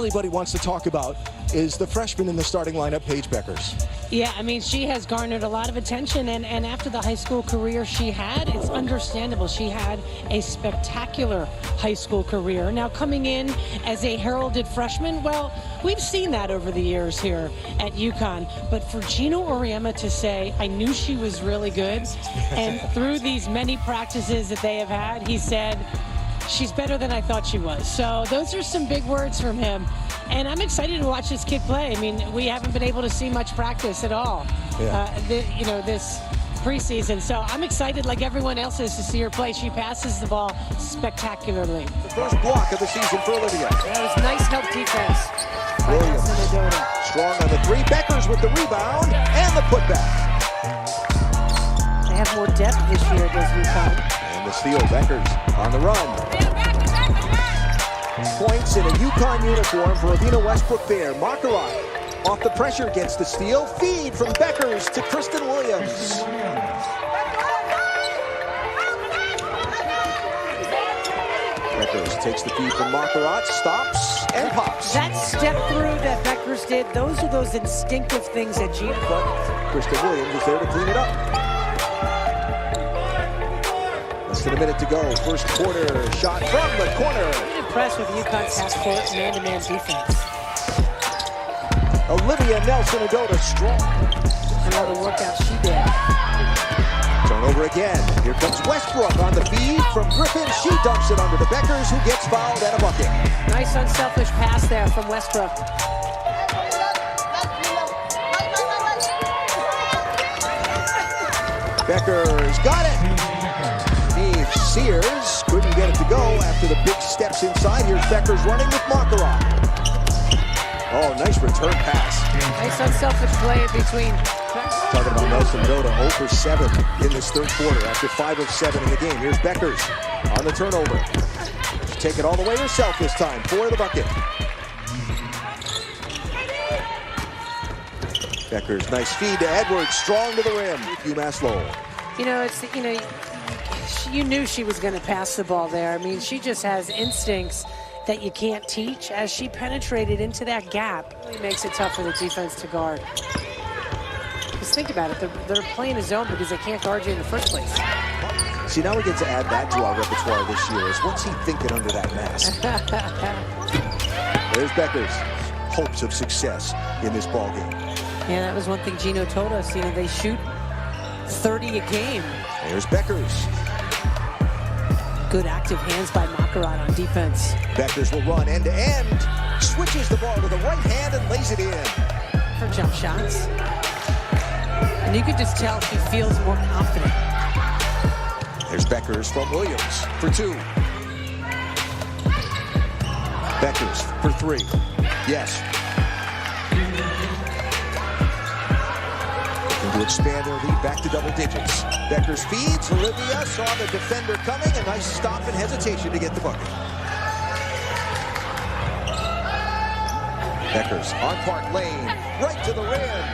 everybody wants to talk about is the freshman in the starting lineup, Paige Bueckers. Yeah, I mean, she has garnered a lot of attention, and after the high school career she had, it's understandable. She had a spectacular high school career. Now, coming in as a heralded freshman, well, we've seen that over the years here at UConn. But for Gino Auriemma to say, I knew she was really good, and through these many practices that they have had, he said, she's better than I thought she was. So those are some big words from him. And I'm excited to watch this kid play. I mean, we haven't been able to see much practice at all, this preseason. So I'm excited, like everyone else is, to see her play. She passes the ball spectacularly. The first block of the season for Olivia. That was nice help defense by Williams. Strong on the three. Bueckers with the rebound and the putback. They have more depth this year, does UConn. And the steal. Bueckers on the run. Points in a UConn uniform for Ravina Westbrook there. Markarat off the pressure gets the steal. Feed from Bueckers to Kristen Williams. Bueckers takes the feed from Markarat, stops, and pops. That step through that Bueckers did, those are those instinctive things that Gino. Kristen Williams is there to clean it up. Less than a minute to go. First quarter shot from the corner. I'm impressed with UConn's half-court man-to-man defense. Olivia Nelson-Agoda strong. And all the workout she did. Turnover again. Here comes Westbrook on the feed from Griffin. She dumps it under the Bueckers, who gets fouled and a bucket. Nice unselfish pass there from Westbrook. Bueckers got it. Sears couldn't get it to go after the big steps inside. Here's Bueckers running with Markarat. Oh, nice return pass. Nice unselfish play in between. Talking about Nelson-Agoda, 0 for 7 in this third quarter after 5 of 7 in the game. Here's Bueckers on the turnover. She'll take it all the way herself this time for the bucket. Bueckers, nice feed to Edwards, strong to the rim. UMass Lowell. You knew she was going to pass the ball there. I mean, she just has instincts that you can't teach. As she penetrated into that gap, it really makes it tough for the defense to guard. Just think about it. They're playing a zone because they can't guard you in the first place. See, now we get to add that to our repertoire this year. Is what's he thinking under that mask? There's Bueckers. Hopes of success in this ball game. Yeah, that was one thing Gino told us. They shoot 30 a game. There's Bueckers. Good active hands by Markarat on defense. Bueckers will run end-to-end. Switches the ball to the right hand and lays it in. Her jump shots. And you could just tell she feels more confident. There's Bueckers from Williams for 2. Bueckers for 3. Yes. Looking to expand their lead back to double digits. Bueckers feeds. Olivia saw the defender coming. A nice stop and hesitation to get the bucket. Bueckers on Park Lane, right to the rim.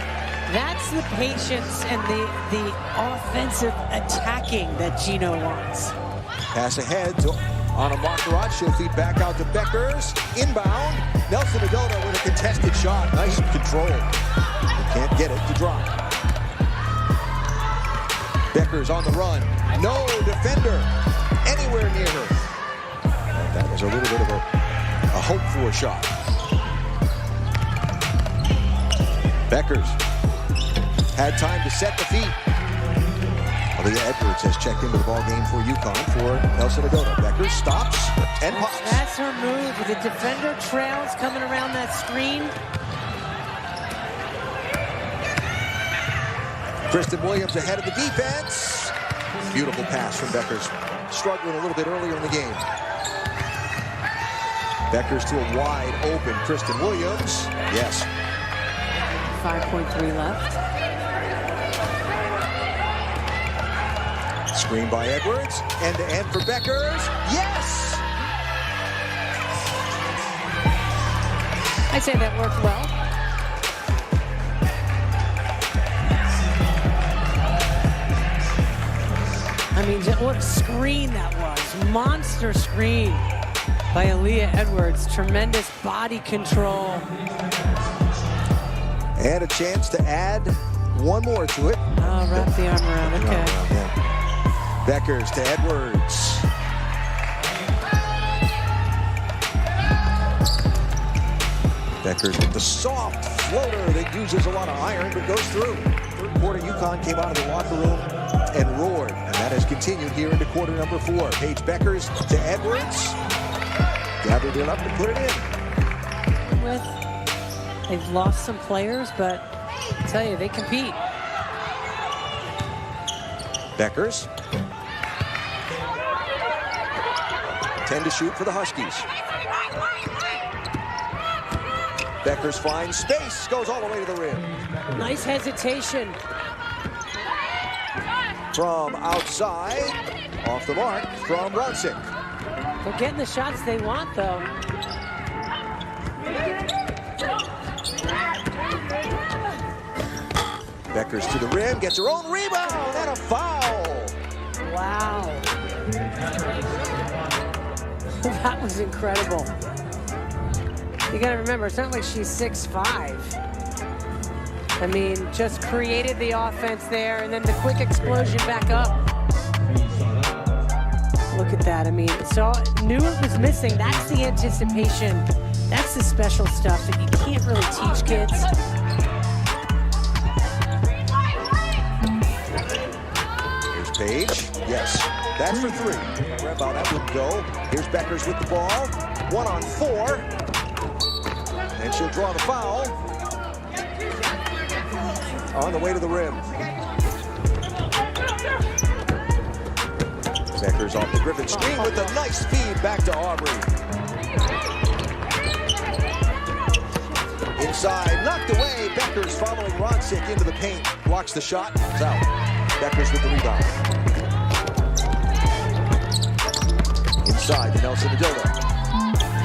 That's the patience and the offensive attacking that Gino wants. Pass ahead to on a Markarat. She'll feed back out to Bueckers. Inbound. Nelson-Agoda with a contested shot. Nice control. They can't get it to drop. Bueckers on the run. No defender anywhere near her. And that was a little bit of a hope for shot. Bueckers had time to set the feet. Olivia Edwards has checked into the ball game for UConn for Nelson-Agoda. Bueckers stops and pops. That's her move. The defender trails coming around that screen. Kristen Williams ahead of the defense. Beautiful pass from Bueckers. Struggling a little bit earlier in the game. Bueckers to a wide open Kristen Williams. Yes. 5.3 left. Screen by Edwards. End-to-end for Bueckers. Yes! I'd say that worked well. I mean, what a screen that was. Monster screen. by Aaliyah Edwards. Tremendous body control. And a chance to add one more to it. Oh, wrap the arm around, okay. Bueckers to Edwards. Bueckers with the soft floater that uses a lot of iron but goes through. Third quarter, UConn came out of the locker room and roared, and that has continued here into quarter number 4. Paige Bueckers to Edwards. Gathered it up and put it in. They've lost some players, but I tell you, they compete. Bueckers. 10 to shoot for the Huskies. Bueckers finds space, goes all the way to the rim. Nice hesitation. From outside, off the mark from Ronsick. They're getting the shots they want, though. Bueckers to the rim, gets her own rebound, and a foul. Wow. That was incredible. You gotta remember, it's not like she's 6'5". I mean, just created the offense there, and then the quick explosion back up. Look at that. I mean, so knew it was missing. That's the anticipation. That's the special stuff that you can't really teach kids. Here's Paige. Yes, that's for 3. How that would go. Here's Bueckers with the ball. 1 on 4. And she'll draw the foul. On the way to the rim. Bueckers off the Griffin screen with a nice feed back to Aubrey. Inside, knocked away. Bueckers following Ronsick into the paint. Blocks the shot, it's out. Bueckers with the rebound. Inside to Nelson Adoda.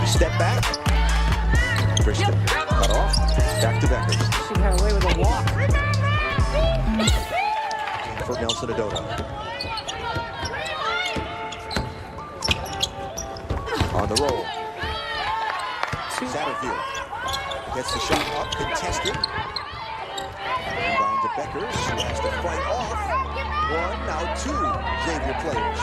Step back. Kristen cut off. Back to Bueckers. She got away with a walk. For Nelson Adoda. On the roll. Satterfield gets the shot up, contested. Rebound to Bueckers, who has to fight off. 1, now 2 Xavier players.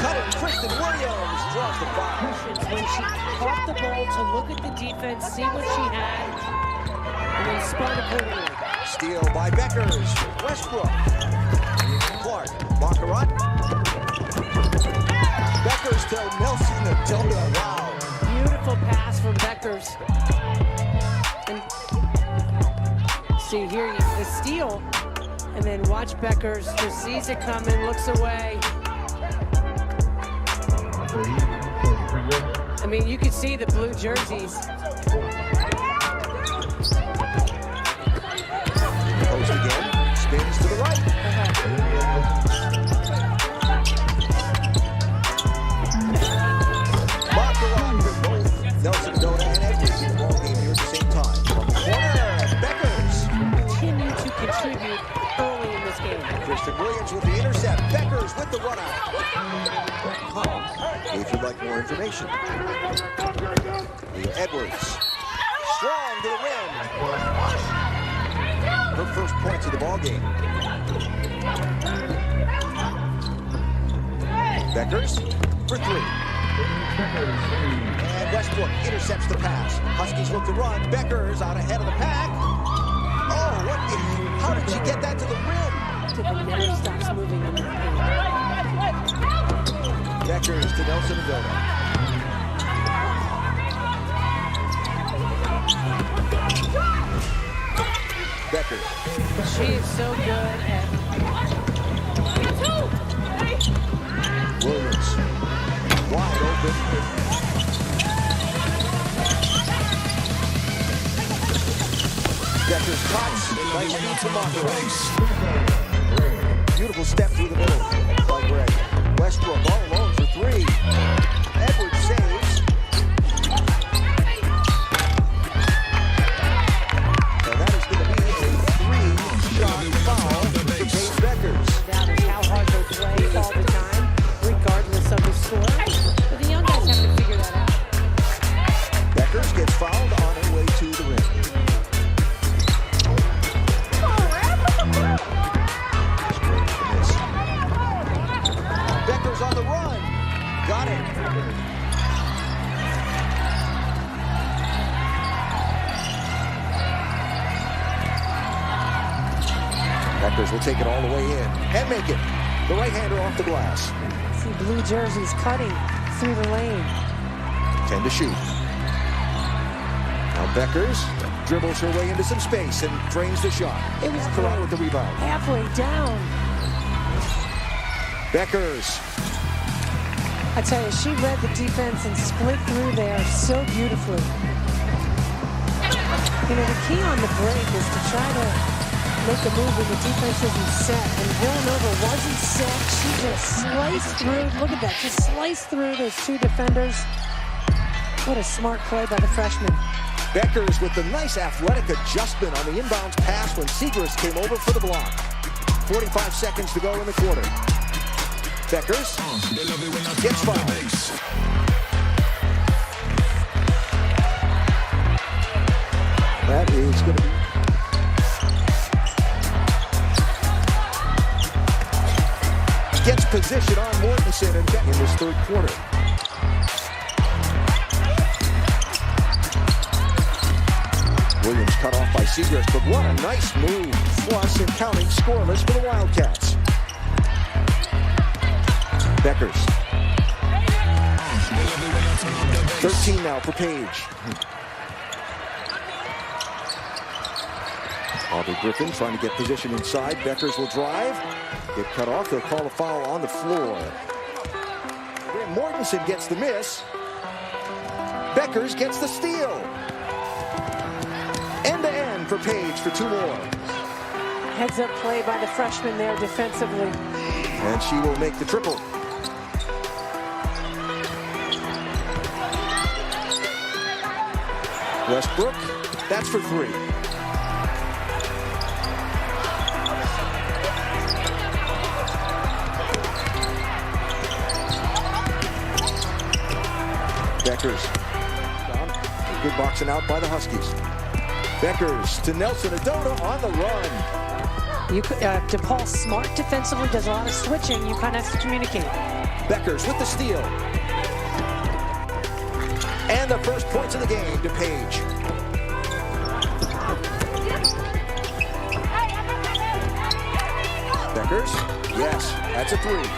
Cut it, Kristen Williams draws the foul. When she caught the ball to look at the defense, see what she had, and then spun accordingly. Steal by Bueckers. Westbrook. Clark. Baccarat. Bueckers to Nelson Adoda. Wow. Beautiful pass from Bueckers. And see here, the steal, and then watch Bueckers. Just sees it coming, looks away. I mean, you can see the blue jerseys. Post again, spins to the right. Baccarat with both Nelson Adoda and Edwards in the ball game here at the same time. From the corner, Bueckers. Continue to contribute early in this game. Kristen Williams with the intercept. Bueckers with the run out. If you'd like more information. Edwards. Strong to the rim. Her first points of the ball game. Bueckers for 3. And Westbrook intercepts the pass. Huskies look to run. Bueckers out ahead of the pack. Oh, how did she get that to the rim? The never stops moving in the paint. Bueckers to Nelson Adoda. Bueckers. She is so good at Williams. Wide open. Bueckers cuts. Nice feed from Monterey. Beautiful step through the middle by Greg. Westbrook all alone for 3. Edwards saves. And that is going to be a 3-shot foul for Paige Bueckers. that is how hard they play all the time, regardless of the score. But the young guys have to Bueckers will take it all the way in and make it. The right-hander off the glass. See blue jerseys cutting through the lane. 10 to shoot. Now Bueckers dribbles her way into some space and drains the shot. It was Carrot with the rebound. halfway down. Bueckers. I tell you, she read the defense and split through there so beautifully. You know, the key on the break is to try to make a move when the defense isn't set. And Villanova wasn't set. She just sliced through. Look at that. Just sliced through those two defenders. What a smart play by the freshman. Bueckers with the nice athletic adjustment on the inbounds pass when Siegrist came over for the block. 45 seconds to go in the quarter. Bueckers gets fouled. That is going to be... Gets position on Mortensen and in this third quarter. Williams cut off by Siegrist, but what a nice move. Plus and counting scoreless for the Wildcats. Bueckers. 13 now for Paige. Aubrey Griffin trying to get position inside. Bueckers will drive. Get cut off. They'll call a foul on the floor. Then Mortensen gets the miss. Bueckers gets the steal. End-to-end for Paige for two more. Heads-up play by the freshman there defensively. And she will make the triple. Westbrook, that's for three. Bueckers. Good boxing out by the Huskies. Bueckers to Nelson Adona on the run. You could, DePaul smart defensively, does a lot of switching. You kind of have to communicate. Bueckers with the steal. And the first points of the game to Paige. Bueckers, yes, that's a three.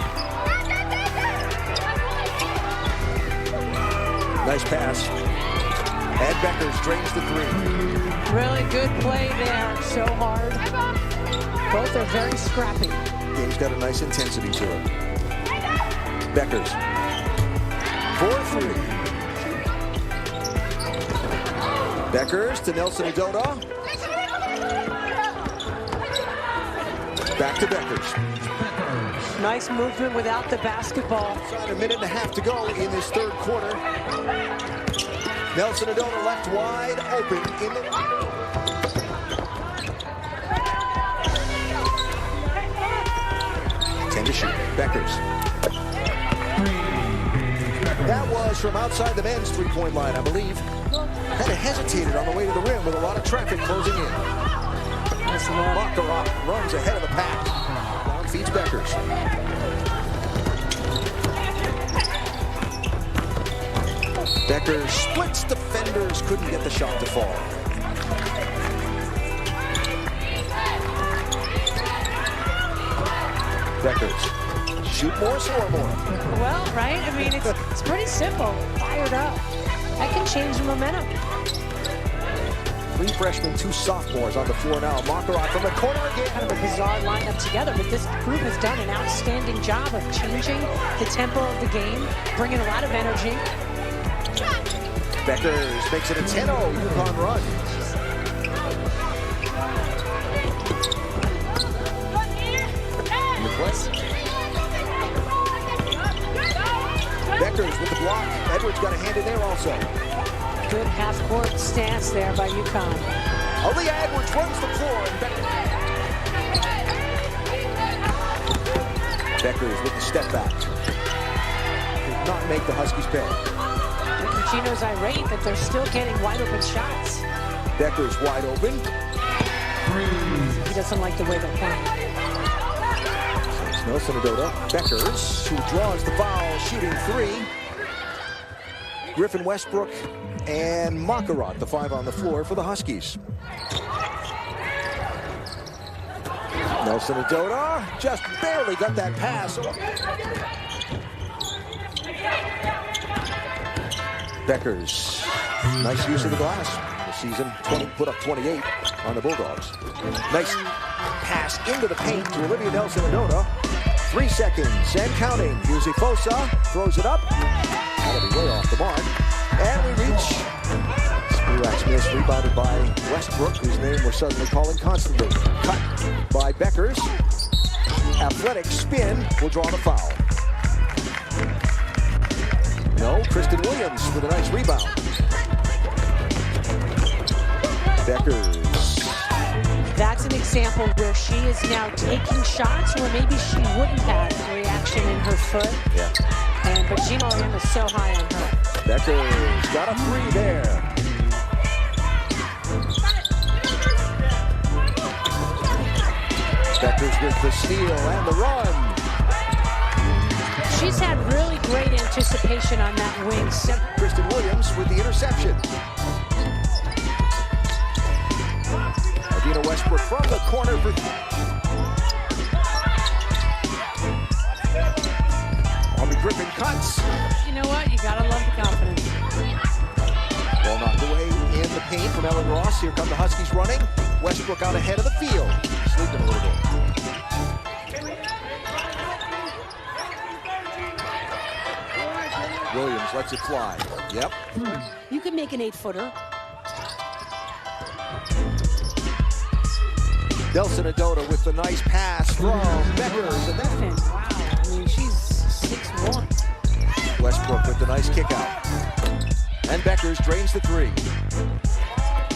Nice pass. And Bueckers drains the three. Really good play there, so hard. Both are very scrappy. Game's got a nice intensity to it. Bueckers. 4-3. Bueckers to Nelson Adona. Back to Bueckers. Nice movement without the basketball. About a minute and a half to go in this third quarter. Nelson Adona left wide open in the... To shoot. Bueckers. That was from outside the men's three-point line, I believe. Kind of hesitated on the way to the rim with a lot of traffic closing in. Bueckers runs ahead of the pack. Down feeds Bueckers. Bueckers splits defenders, couldn't get the shot to fall. Bueckers. Shoot more, score more. Well, right? I mean, it's pretty simple. Fired up. That can change the momentum. Three freshmen, two sophomores on the floor now. Bueckers from the corner again. Kind of a bizarre lineup together, but this group has done an outstanding job of changing the tempo of the game, bringing a lot of energy. Bueckers makes it a 10-0 UConn run. Bueckers with the block. Edwards got a hand in there also. Good half-court stance there by UConn. Aaliyah Edwards runs the floor. And Bueckers with the step back. Did not make the Huskies pay. Gino's irate that they're still getting wide-open shots. Bueckers wide open. He doesn't like the way they're playing. Nelson Adona. Bueckers, who draws the foul, shooting three. Griffin, Westbrook, and Bueckers, the five on the floor for the Huskies. Nelson Adota just barely got that pass. Bueckers, nice use of the glass. The season put up 28 on the Bulldogs. Nice pass into the paint to Olivia Nelson Adota. 3 seconds and counting. Yuzi Fosa throws it up. That'll be way off the mark. And we reach Spirax miss, rebounded by Westbrook, whose name we're suddenly calling constantly. Cut by Bueckers. Athletic spin will draw the foul. No, Kristen Williams with a nice rebound. Bueckers. That's an example where she is now taking shots where maybe she wouldn't have reaction in her foot. Yeah. But Gina Lamb is so high on her. Bueckers got a 3 there. Bueckers with the steal and the run. She's had really great anticipation on that wing. Kristen Williams with the interception. Adina Westbrook from the corner for... Aubrey Griffin cuts. You know what? You gotta love the confidence. Ball knocked away in the paint from Ellen Ross. Here come the Huskies running. Westbrook out ahead of the field. Sleeping a little bit. Williams lets it fly. Yep. You can make an 8-footer. Nelson Adota with the nice pass from Bueckers. And then Wow. I mean, she's 6'1". Westbrook with the nice kick out. And Bueckers drains the 3.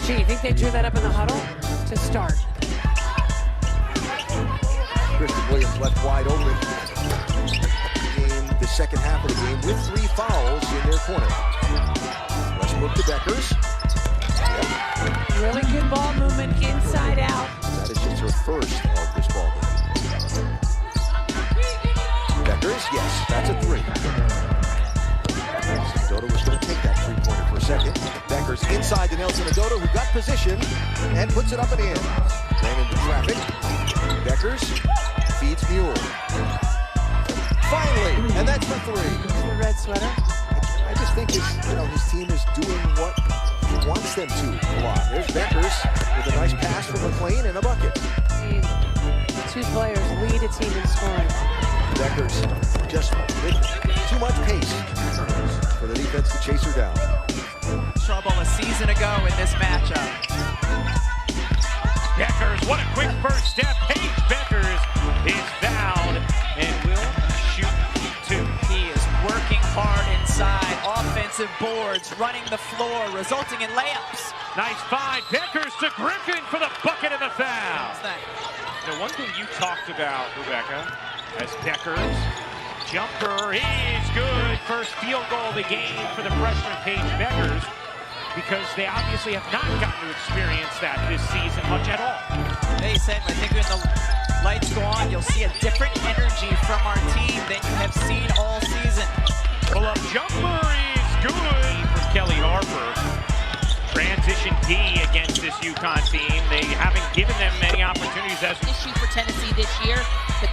Gee, you think they drew that up in the huddle to start? Kristen Williams left wide open. The second half of the game with 3 fouls in their corner. Westbrook to Bueckers. Yep. Really good ball movement inside out. That is just her first of this ball game. Bueckers, yes, that's a 3. Adota was going to take that 3-pointer for a second. Bueckers inside to Nelson Adota, who got position and puts it up and in. Ran into traffic. Bueckers feeds Muir. Finally, and that's for 3. The red sweater. I just think his team is doing what he wants them to a lot. There's Bueckers with a nice pass from McLean and a bucket. I mean, 2 players lead a team in scoring. Bueckers just with too much pace for the defense to chase her down. Trouble a season ago in this matchup. Bueckers, what a quick first step. Paige Bueckers is fouled and will shoot 2. He is working hard inside, offensive boards, running the floor, resulting in layups. Nice find. Bueckers to Griffin for the bucket and the foul. The one thing you talked about, Rebecca, as Bueckers, jumper is good. First field goal of the game for the freshman Paige Bueckers, because they obviously have not gotten to experience that this season much at all. They said, I think when the lights go on, you'll see a different energy from our team than you have seen all season. Pull-up jumper is good from Kelly Harper. Transition D against this UConn team. They haven't given them many opportunities as issue for Tennessee this year, but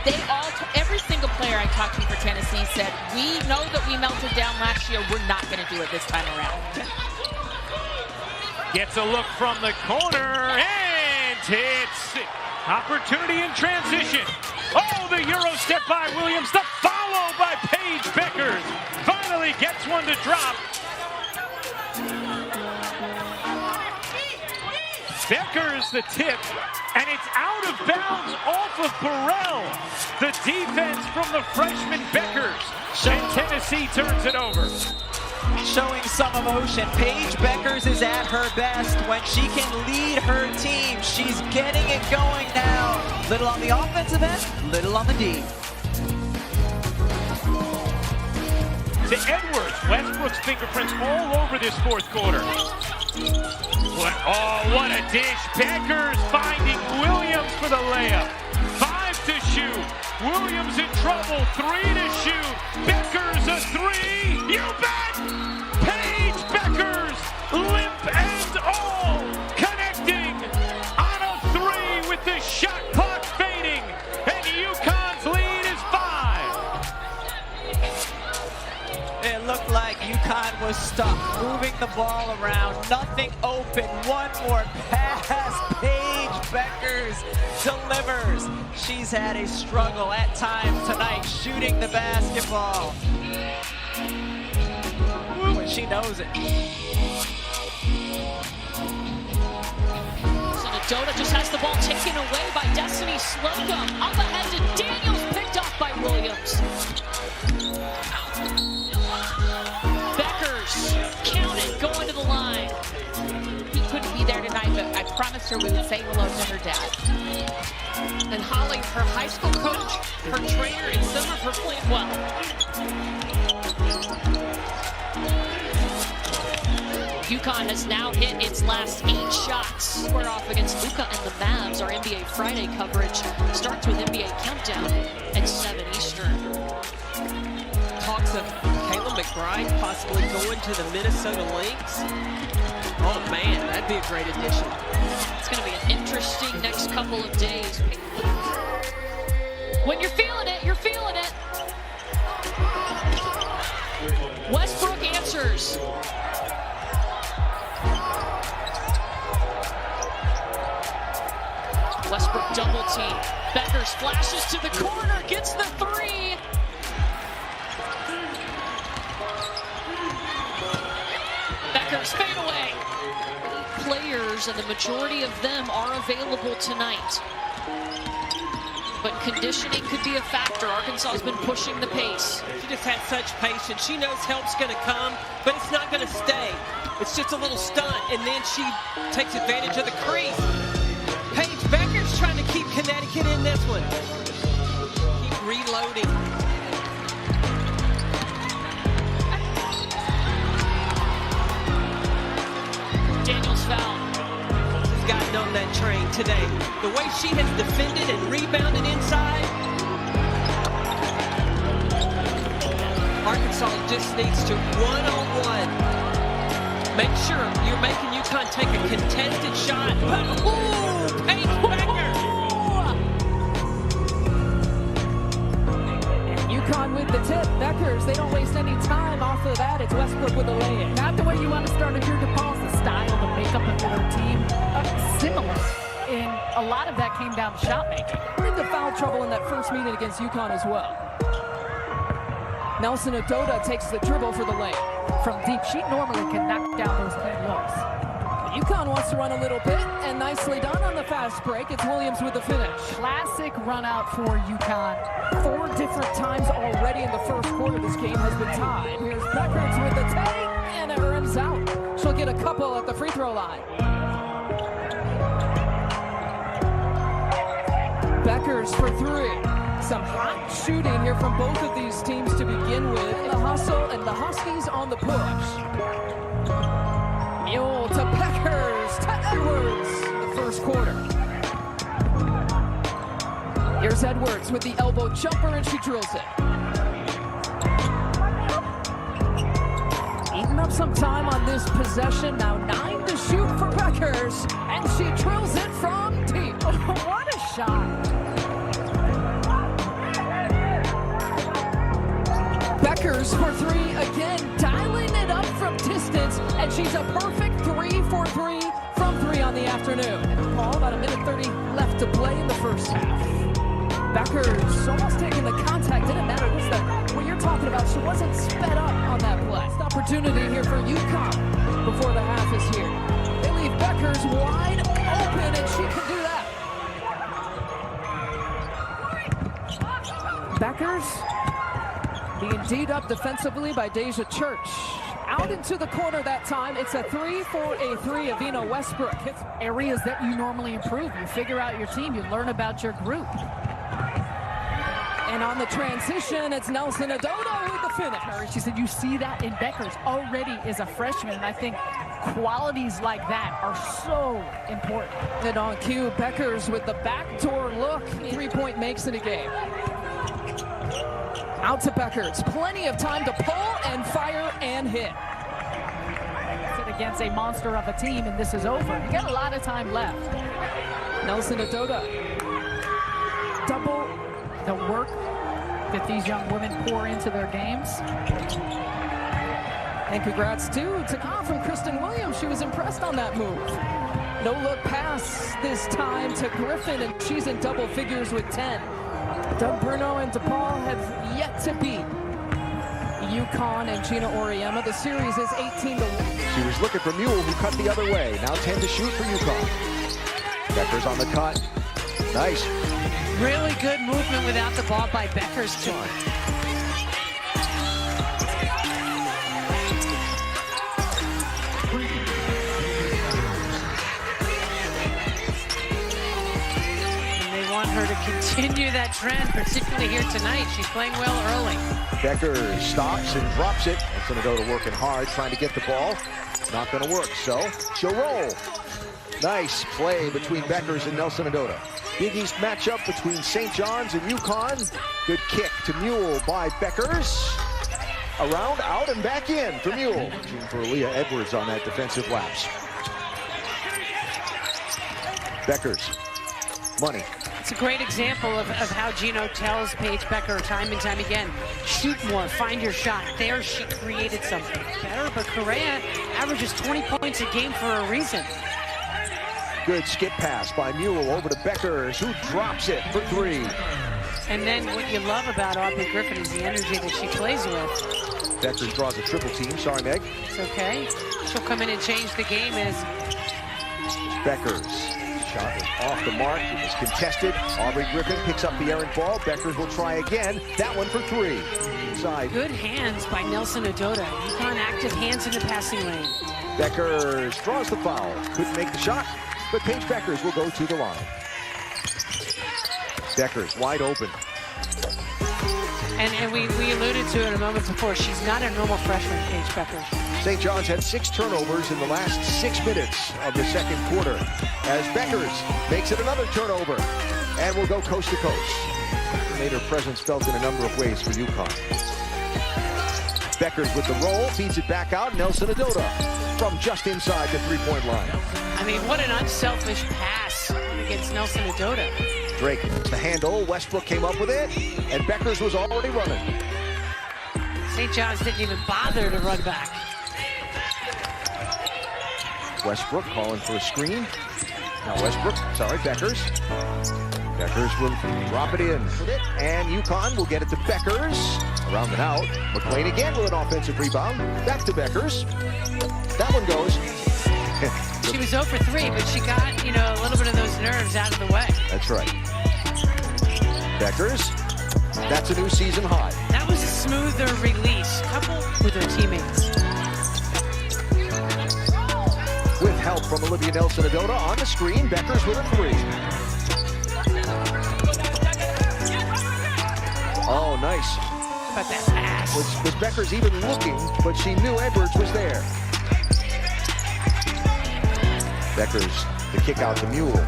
every single player I talked to for Tennessee said, we know that we melted down last year, we're not going to do it this time around. Gets a look from the corner and hits. Opportunity in transition. Oh, the Euro step by Williams. The follow by Paige Bueckers. Finally gets one to drop. Bueckers the tip, and it's out of bounds off of Burrell. The defense from the freshman Bueckers. And Tennessee turns it over. Showing some emotion. Paige Bueckers is at her best when she can lead her team. She's getting it going now. Little on the offensive end, little on the D. To Edwards, Westbrook's fingerprints all over this fourth quarter. What a dish. Bueckers finding Williams for the layup. 5 to shoot. Williams in trouble. 3 to shoot. Bueckers a 3. You bet! Paige Bueckers, limp and all, connecting on a 3 with the shot clock fading. the ball around. Nothing open. One more pass. Paige Bueckers delivers. She's had a struggle at times tonight shooting the basketball. Woo, and she knows it. Dota just has the ball taken away by Destiny Slocum. Up ahead to Daniels, picked off by Williams. Bueckers, counted, going to the line. He couldn't be there tonight, but I promised her we would say hello to her dad. And Holly, her high school coach, her trainer, and some of her played well. UConn has now hit its last 8 shots. We're off against Luka and the Mavs. Our NBA Friday coverage starts with NBA Countdown at 7 Eastern. Talks of Caleb McBride possibly going to the Minnesota Lynx. Oh man, that'd be a great addition. It's going to be an interesting next couple of days. When you're feeling it, you're feeling it. Westbrook answers. Westbrook double team. Bueckers flashes to the corner, gets the 3. Bueckers fade away. Players, and the majority of them are available tonight. But conditioning could be a factor. Arkansas has been pushing the pace. She just has such patience. She knows help's going to come, but it's not going to stay. It's just a little stunt, and then she takes advantage of the crease. Paige Bueckers trying to keep Connecticut in this one. Keep reloading. Daniels foul. She's gotten on that train today. The way she has defended and rebounded inside. Arkansas just needs to one-on-one. Make sure you're making UConn take a contested shot. Ooh, Paige Bueckers. UConn with the tip. Bueckers, they don't waste any time off of that. It's Westbrook with the lay-in. Not the way you want to start a Tour de France. The style, the makeup of their team, similar. And a lot of that came down to shot making. Into foul trouble in that first meeting against UConn as well. Nelson Adota takes the dribble for the lane. From deep, she normally can knock down those clean looks. UConn wants to run a little bit, and nicely done on the fast break. It's Williams with the finish. Classic run out for UConn. 4 different times already in the first quarter this game has been tied. Here's Bueckers with the take, and it runs out. She'll get a couple at the free throw line. Bueckers for 3. Some hot shooting here from both of these teams to begin with. The hustle and the Huskies on the push. Mule to Bueckers to Edwards. The first quarter. Here's Edwards with the elbow jumper, and she drills it. Eating up some time on this possession. Now 9 to shoot for Bueckers, and she drills it from deep. What a shot. Bueckers for 3 again, dialing it up from distance, and she's a perfect 3 for 3 from 3 on the afternoon. And Paul, about 1:30 left to play in the first half. Bueckers almost taking the contact. Didn't matter. This is what you're talking about. She wasn't sped up on that play. Next opportunity here for UConn before the half is here. They leave Bueckers wide open, and she can do that. Bueckers being D'd up defensively by Deja Church. Out into the corner that time. It's a 3 for a 3. Avina Westbrook. It's areas that you normally improve. You figure out your team. You learn about your group. And on the transition, it's Nelson Adota with the finish. She said you see that in Bueckers already as a freshman. And I think qualities like that are so important. And on cue, Bueckers with the backdoor look. 3-point makes in a game. Out to Bueckers. Plenty of time to pull and fire and hit. Against a monster of a team, and this is over. You got a lot of time left. Nelson Adota. Double the work that these young women pour into their games. And congrats, too, from Kristen Williams. She was impressed on that move. No-look pass this time to Griffin, and she's in double figures with 10. Doug Bruno and DePaul have yet to beat UConn and Gina Auriemma. The series is 18-1. She was looking for Mule, who cut the other way. Now 10 to shoot for UConn. Bueckers on the cut. Nice. Really good movement without the ball by Bueckers, too. Her to continue that trend, particularly here tonight. She's playing well early. Bueckers stops and drops it. Nelson Adota working hard, trying to get the ball. Not going to work, so she'll roll. Nice play between Bueckers and Nelson Adota. Big East matchup between St. John's and UConn. Good kick to Mule by Bueckers. Around, out, and back in for Mule. For Leah Edwards on that defensive lapse. Bueckers. Money. It's a great example of how Gino tells Paige Bueckers time and time again, shoot more, find your shot. There she created something better, but Correa averages 20 points a game for a reason. Good skip pass by Mule over to Bueckers, who drops it for 3. And then what you love about Aubrey Griffin is the energy that she plays with. Bueckers draws a triple team. Sorry, Meg. It's okay. She'll come in and change the game as Bueckers. Shot was off the mark. It was contested. Aubrey Griffin picks up the errant ball. Bueckers will try again. That one for 3. Inside. Good hands by Nelson Adota. UConn active hands in the passing lane. Bueckers draws the foul. Couldn't make the shot, but Paige Bueckers will go to the line. Bueckers wide open. And we alluded to it a moment before. She's not a normal freshman, Paige Bueckers. St. John's had 6 turnovers in the last 6 minutes of the second quarter as Bueckers makes it another turnover and will go coast to coast. Made her presence felt in a number of ways for UConn. Bueckers with the roll, feeds it back out. Nelson Adota from just inside the three-point line. I mean, what an unselfish pass against Nelson Adota. Drake, the handle. Westbrook came up with it, and Bueckers was already running. St. John's didn't even bother to run back. Westbrook calling for a screen. Now Bueckers. Bueckers will drop it in. And UConn will get it to Bueckers. Around and out. McLean again with an offensive rebound. Back to Bueckers. That one goes. She was 0 for 3, but she got, a little bit of those nerves out of the way. That's right. Bueckers. That's a new season high. That was a smoother release, coupled with her teammates. With help from Olivia Nelson Adota on the screen, Bueckers with a 3. Oh, nice. But that pass. Was Bueckers even looking, but she knew Edwards was there. Bueckers, the kick out to Mule.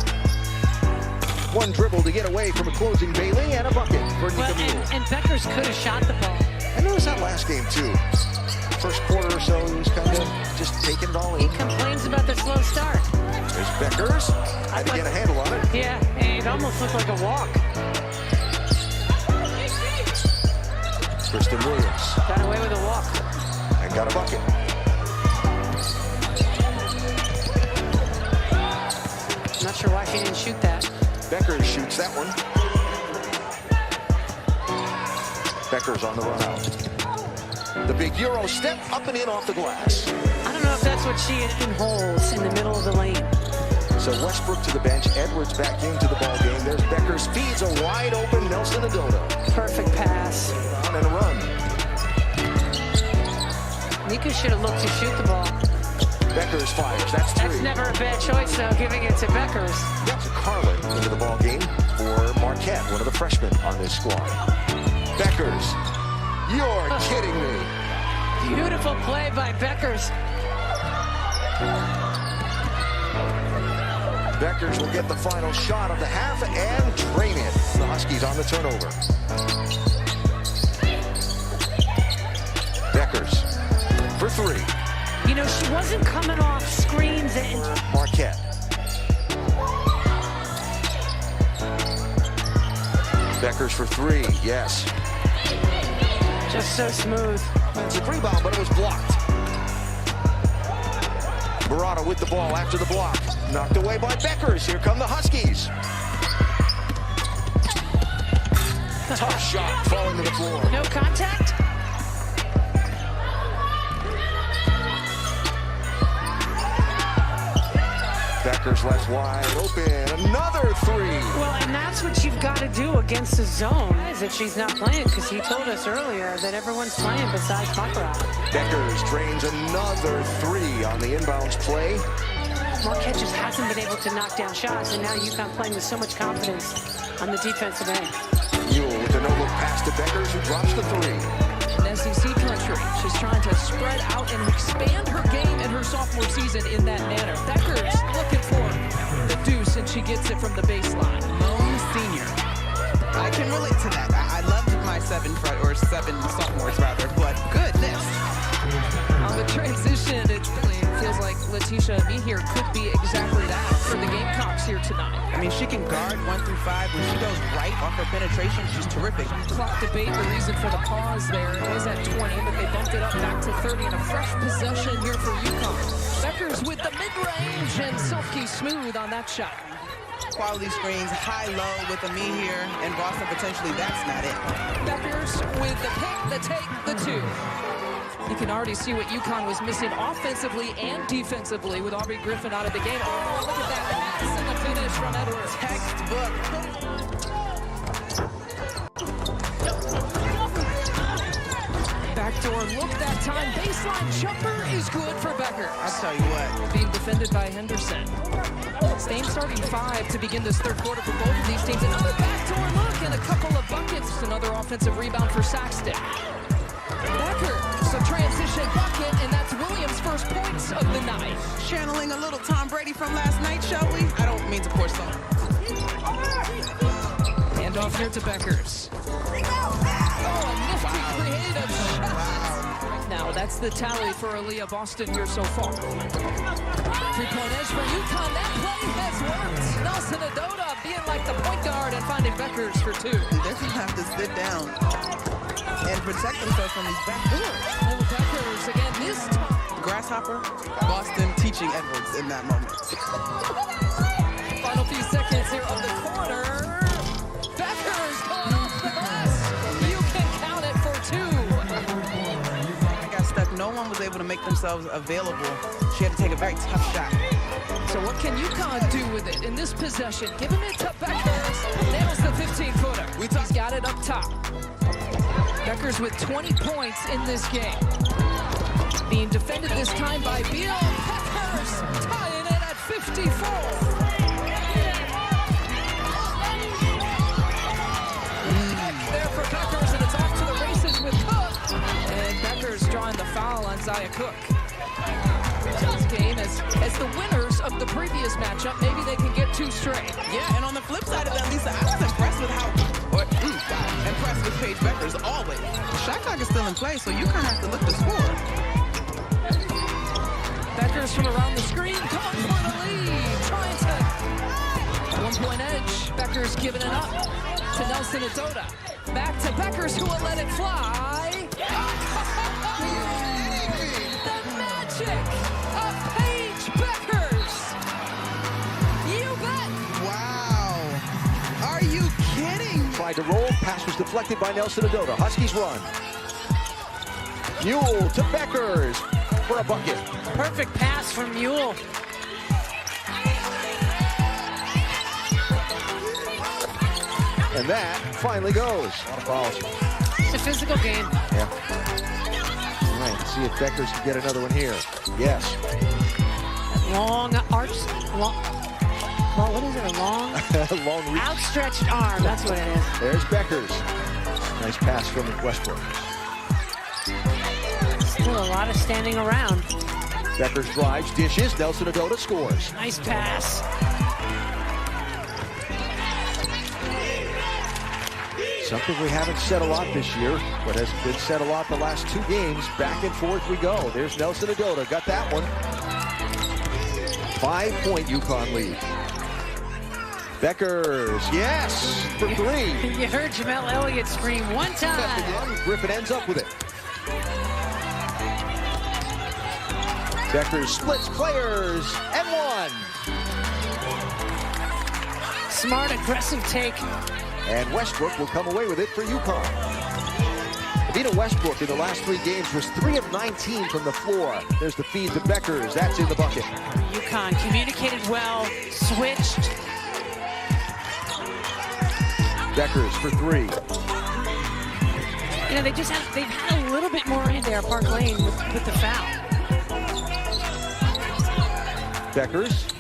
One dribble to get away from a closing Bailey and a bucket for Nika Mule. And Bueckers could have shot the ball. I noticed that last game, too. First quarter or so, he was kind of just taking it all in. He complains about the slow start. There's Bueckers. Had to get a handle on it. Yeah, it almost looked like a walk. Kristen Williams. Got away with a walk. And got a bucket. I'm not sure why she didn't shoot that. Bueckers shoots that one. Bueckers on the run out. The big Euro step up and in off the glass. I don't know if that's what she holds in the middle of the lane. So Westbrook to the bench, Edwards back into the ball game. There's Bueckers, feeds a wide open Nelson Adota. Perfect pass. On and a run. Nika should have looked to shoot the ball. Bueckers fires, that's 3. That's never a bad choice, though, giving it to Bueckers. That's Carlin into the ball game for Marquette, one of the freshmen on this squad. Bueckers, you're kidding me. Beautiful play by Bueckers. Bueckers will get the final shot of the half and drain it. The Huskies on the turnover. Bueckers for 3. She wasn't coming off screens and Marquette. Bueckers for 3, yes. just so smooth. It's a rebound, but it was blocked. Barada with the ball after the block. Knocked away by Bueckers. Here come the Huskies. Tough shot falling to the floor. No contact? Bueckers left wide open. Another three. Well, and that's what you've got to do against the zone, is that she's not playing, because he told us earlier that everyone's playing besides Bueckers. Bueckers drains another three on the inbounds play. Marquette just hasn't been able to knock down shots, and now UConn playing with so much confidence on the defensive end. Mule with a no-look pass to Bueckers, who drops the three. In SEC country, she's trying to spread out and expand her game in her sophomore season in that manner. Bueckers looking for the deuce, and she gets it from the baseline. Lone senior. I can relate to that. I loved my seven sophomores rather, but goodness. On the transition, it feels like Letitia Mehier could be exactly that for the Gamecocks here tonight. I mean, she can guard 1 through 5. When she goes right off her penetration, she's terrific. Clock debate, the reason for the pause there. It was at 20, but they bumped it up back to 30 in a fresh possession here for UConn. Bueckers with the mid-range and silky smooth on that shot. Quality screens, high-low with a Mehier and Boston potentially. That's not it. Bueckers with the pick, the take, the two. You can already see what UConn was missing offensively and defensively with Aubrey Griffin out of the game. Oh, look at that pass and the finish from Edwards. Textbook. Backdoor look that time. Baseline jumper is good for Bueckers. I'll tell you what. Being defended by Henderson. Same starting 5 to begin this third quarter for both of these teams. Another backdoor look and a couple of buckets. Another offensive rebound for Saxton. Bueckers, a transition bucket, and that's Williams' first points of the night. Channeling a little Tom Brady from last night, shall we? I don't mean to pour salt. Hand off here to Bueckers. Oh, a nifty creative shot. Now, that's the tally for Aaliyah Boston here so far. Three-point edge for UConn. That play has worked. Nelson Adota being like the point guard and finding Bueckers for 2. They're going to have to sit down and protect themselves from these back doors. Oh, Bueckers again this time. Grasshopper, Boston teaching Edwards in that moment. Final few seconds here of the quarter. Bueckers going off the glass. You can count it for 2. I got stuck. No one was able to make themselves available. She had to take a very tough shot. So what can UConn do with it in this possession? Giving it to Bueckers. Nails the 15-footer. He's got it up top. Bueckers with 20 points in this game. Being defended this time by Beal. Bueckers tying it at 54. There for Bueckers, and it's off to the races with Cook. And Bueckers drawing the foul on Zaya Cook. This game as the winners of the previous matchup, maybe they can get 2 straight. Yeah, and on the flip side of that, Lisa, I was impressed with impressed with Paige Bueckers always. The shot clock is still in play, so you kind of have to look to score. Bueckers from around the screen, coming for the lead, trying to 1-point edge. Bueckers giving it up to Nelson Adota. Back to Bueckers, who will let it fly. The magic of Paige Bueckers. You bet. Wow. Are you kidding? Tried to roll, pass was deflected by Nelson Adota. Huskies run. Mule to Bueckers for a bucket. Perfect pass from Mule. And that finally goes. A lot of fouls. It's a physical game. Yeah. All right, let's see if Bueckers can get another one here. Yes. Long arch, what is it, a long? Long reach. Outstretched arm, that's what it is. There's Bueckers. Nice pass from Westbrook. Still a lot of standing around. Bueckers drives, dishes, Nelson Adota scores. Nice pass. Something we haven't said a lot this year, but has been said a lot the last 2 games. Back and forth we go. There's Nelson Adota, got that one. 5-point UConn lead. Bueckers, yes, for 3. You heard Jamel Elliott scream one time. Griffin ends up with it. Bueckers splits players and one. Smart, aggressive take. And Westbrook will come away with it for UConn. Evina Westbrook in the last 3 games was 3 of 19 from the floor. There's the feed to Bueckers. That's in the bucket. UConn communicated well, switched. Bueckers for 3. You know, they've had a little bit more in there, Park Lane, with the foul. Bueckers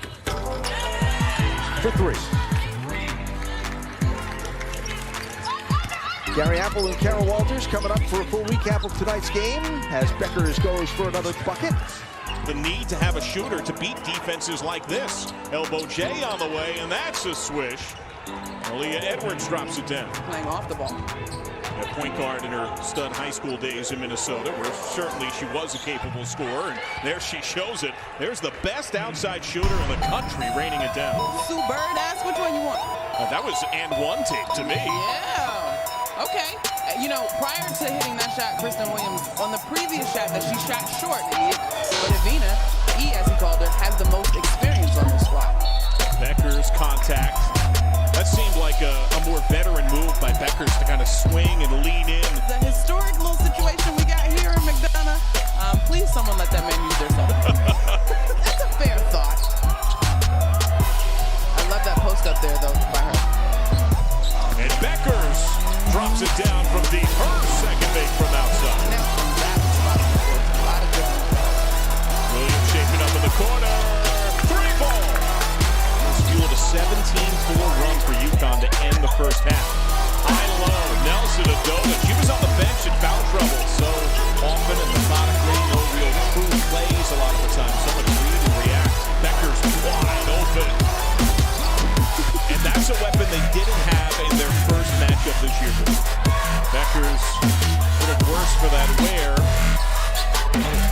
for 3. Gary Apple and Carol Walters coming up for a full recap of tonight's game as Bueckers goes for another bucket. The need to have a shooter to beat defenses like this. Elbow J on the way, and that's a swish. Aaliyah Edwards drops it down. Playing off the ball. A point guard in her stud high school days in Minnesota, where certainly she was a capable scorer, and there she shows it. There's the best outside shooter in the country raining it down. Sue Bird asked which one you want. That was and one tape to me. Yeah. Okay. You know, prior to hitting that shot, Kristen Williams, on the previous shot that she shot short, but Evina, as he called her, has the most experience on the squad. Bueckers contact. That seemed like a more veteran move by Bueckers to kind of swing and lean in. The historic little situation we got here in McDonough. Please, someone let that man use their phone. That's a fair thought. I love that post up there, though, by her. And Bueckers drops it down from deep. Her second make from outside. Now, that spot on the court, a lot of different. Williams shaping up in the corner. 3 ball. Fueled a 17-4 run for UConn to end the first half. High low, Nelson Adona. She was on the bench in foul trouble so often and methodically. No real true plays a lot of the time. So much read and react. Bueckers wide open. And that's a weapon they didn't have in their first matchup this year. Bueckers a little worse for that wear.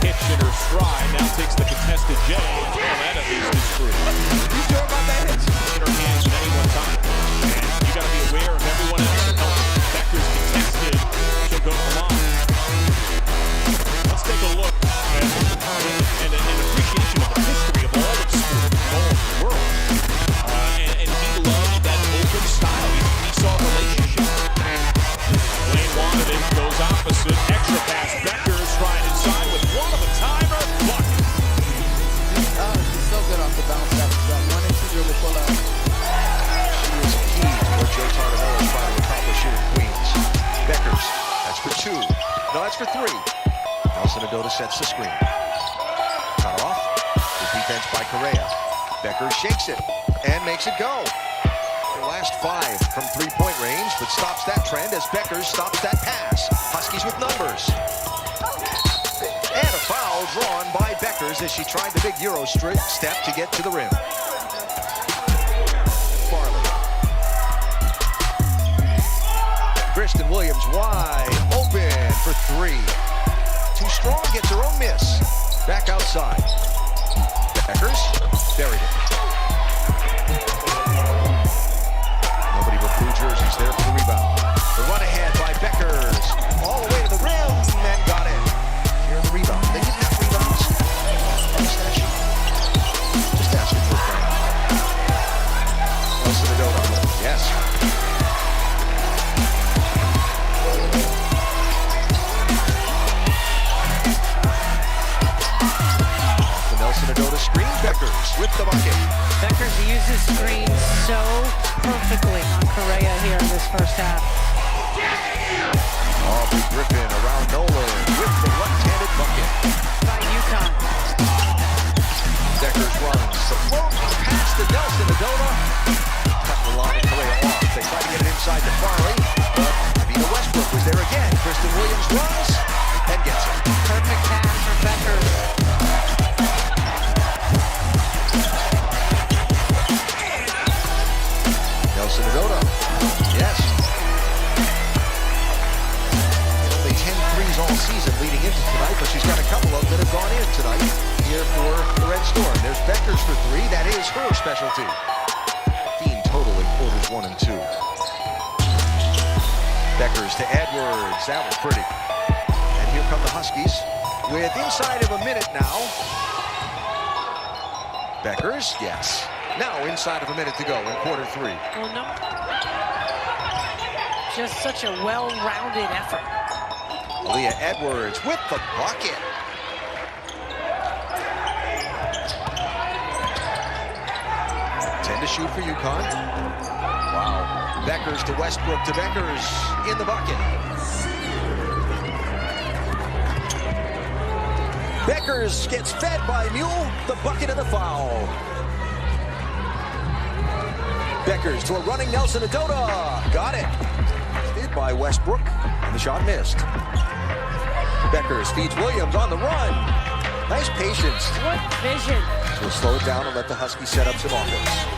Hitch in her stride, now takes the contested J, and that at least is true. You sure about that hitch? In her hands at any one time. And you got to be aware of everyone else that helps. Bueckers contested, she'll go to the line. Let's take a look at an appreciation of the history of all of sport, all of the world. And he loved that open style. He saw a relationship. Lane wanted it, goes opposite, extra pass, Bueckers trying inside with one of a timer, bucket. She's so good off the bounce. That one and two dribble pull out. She is key to what Joe Tartamella is trying to accomplish here in Queens. Bueckers, that's for 2. No, that's for 3. Nelson Adona sets the screen. Cut off. The defense by Correa. Bueckers shakes it and makes it go. Their last 5 from 3-point range, but stops that trend as Bueckers stops that pass. Huskies with numbers. And a foul drawn by Bueckers as she tried the big Euro step to get to the rim. Farley. Kristen Williams wide open for 3. Too strong, gets her own miss. Back outside. Bueckers buried it. Nobody but blue jerseys there for the rebound. The run ahead by Bueckers. All the way to the rim and got it. Here the rebound. They didn't have rebounds. Just asking for a friend. Nelson Adona. Yes. The Nelson Adona screen. Bueckers with the bucket. Bueckers uses screens so perfectly on Correa here in this first half. Aubrey Griffin around Nolan with the left-handed bucket. By UConn. Bueckers runs the float past to Nelson Adona. Cut the line and Correa off. They try to get it inside to Farley, but Evina Westbrook was there again. Kristen Williams runs and gets it. Perfect pass for Bueckers. Nelson Adona. Yes. Only 10 threes all season leading into tonight, but she's got a couple of that have gone in tonight here for the Red Storm. There's Bueckers for 3. That is her specialty. 15 total in quarters 1 and 2. Bueckers to Edwards. That was pretty. And here come the Huskies with inside of a minute now. Bueckers, yes. Now inside of a minute to go in quarter three. Well, no. Just such a well-rounded effort. Aaliyah Edwards with the bucket. To shoot for UConn. Wow. Bueckers to Westbrook to Bueckers in the bucket. Bueckers gets fed by Mule, the bucket and the foul. Bueckers to a running Nelson Adota. Got it. Hit by Westbrook, and the shot missed. Bueckers feeds Williams on the run. Nice patience. What vision. We'll slow it down and let the Huskies set up some offense.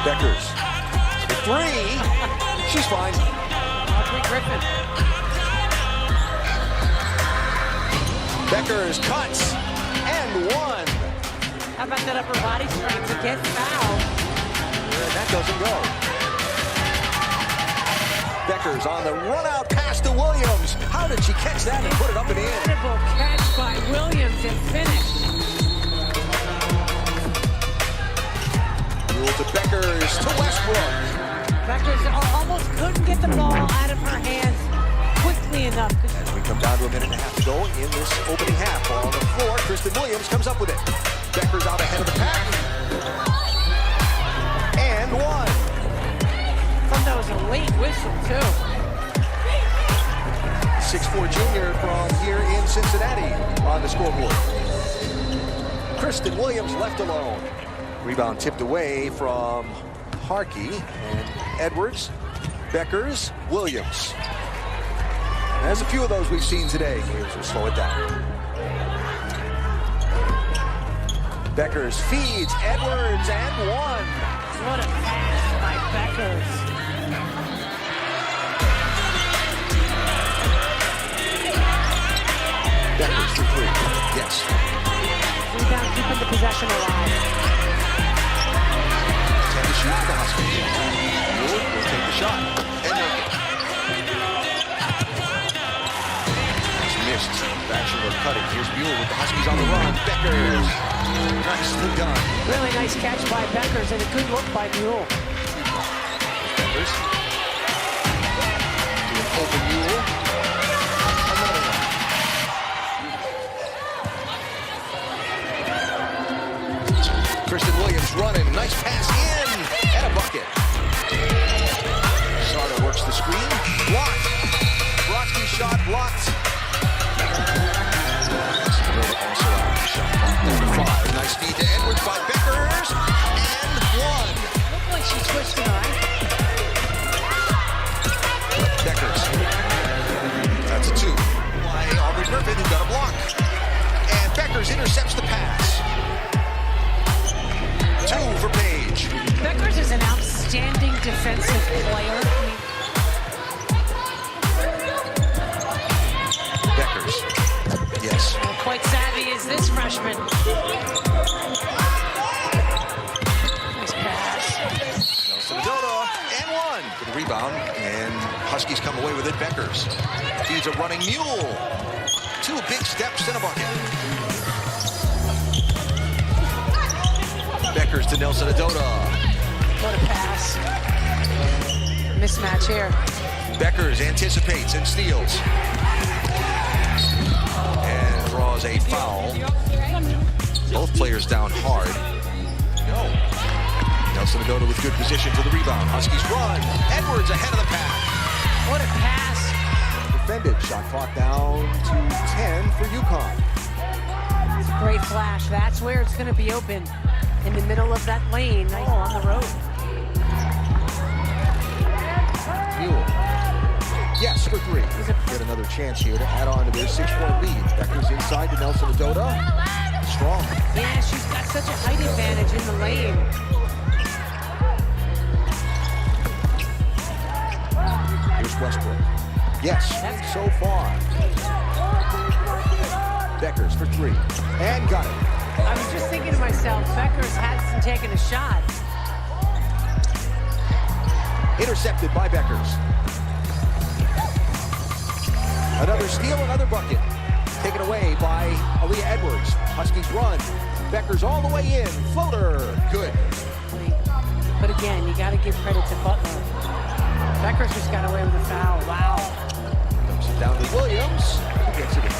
Bueckers, the three, she's fine. Audrey Griffin. Bueckers cuts and one. How about that upper body strength to get fouled? And that doesn't go. Bueckers on the run out pass to Williams. How did she catch that and put it up and in? Incredible catch by Williams and finish. To Bueckers to Westbrook. Bueckers almost couldn't get the ball out of her hands quickly enough. We come down to a minute and a half to go in this opening half. Ball on the floor. Kristen Williams comes up with it. Bueckers out ahead of the pack. And one. I thought that was a late whistle, too. 6'4" junior from here in Cincinnati on the scoreboard. Kristen Williams left alone. Rebound tipped away from Harkey and Edwards, Bueckers, Williams. There's a few of those we've seen today. Williams will slow it down. Bueckers feeds Edwards and one. What a pass by Bueckers. Bueckers for three. Yes. Rebound keeping the possession alive. Shoot for the Huskies. Mule will take the shot. And make it. That's missed. Bachelor cutting. Here's Mule with the Huskies on the run. Bueckers. Nicely done. Really nice catch by Bueckers and a good look by Mule. Bueckers. To an open Mule. Another one. Kristen Williams running. Nice pass in. And a bucket. Sarda works the screen. Blocked. Brodsky's shot blocked. Also out. Shot blocked. Number 5. Nice feed to Edwards by Bueckers. And one. Looked like she switched it on. Bueckers. That's a 2. By Aubrey Griffin, who got a block. And Bueckers intercepts the pass. 2 for Paige. Bueckers is an outstanding defensive player. Bueckers. Yes. Well, quite savvy is this freshman. Nice pass. Nelson Adota and one for the rebound. And Huskies come away with it. Bueckers feeds a running Mule. 2 big steps and a bucket. Bueckers to Nelson Adota. What a pass. Mismatch here. Bueckers anticipates and steals. And draws a foul. Both players down hard. No. Nelson Adota with good position to the rebound. Huskies run. Edwards ahead of the pack. What a pass. Defended. Shot clock down to 10 for UConn. It's a great flash. That's where it's going to be open. In the middle of that lane. Nice on the road. Mule. Yes, for 3. Get another chance here to add on to their 6-point lead. Bueckers inside to Nelson Adota. Strong. Yeah, she's got such a height advantage in the lane. Here's Westbrook. Yes, so far. Bueckers for 3. And got it. I was just thinking to myself, Bueckers hasn't taken a shot. Intercepted by Bueckers. Another steal, another bucket. taken away by Aaliyah Edwards. Huskies run. Bueckers all the way in. Floater. Good. But again, you got to give credit to Butler. Bueckers just got away with a foul. Wow. Dumps it down to Williams. Who gets it in?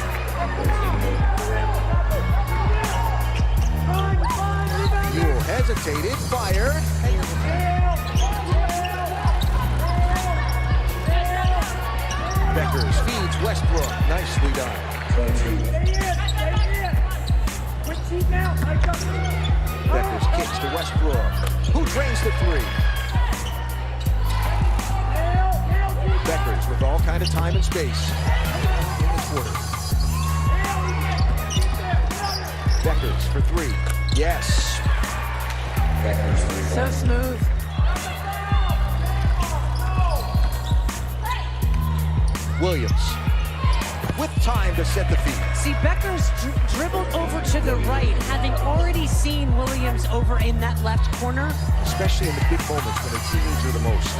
Ewell hesitated, fired. Bueckers feeds Westbrook. Nicely done. Bueckers kicks to Westbrook, who drains the three. Bueckers with all kind of time and space in the quarter. Bueckers for three. Yes. So smooth. Williams with time to set the feed. See, Bueckers dribbled over to the right, having already seen Williams over in that left corner. Especially in the big moments when the team needs her the most.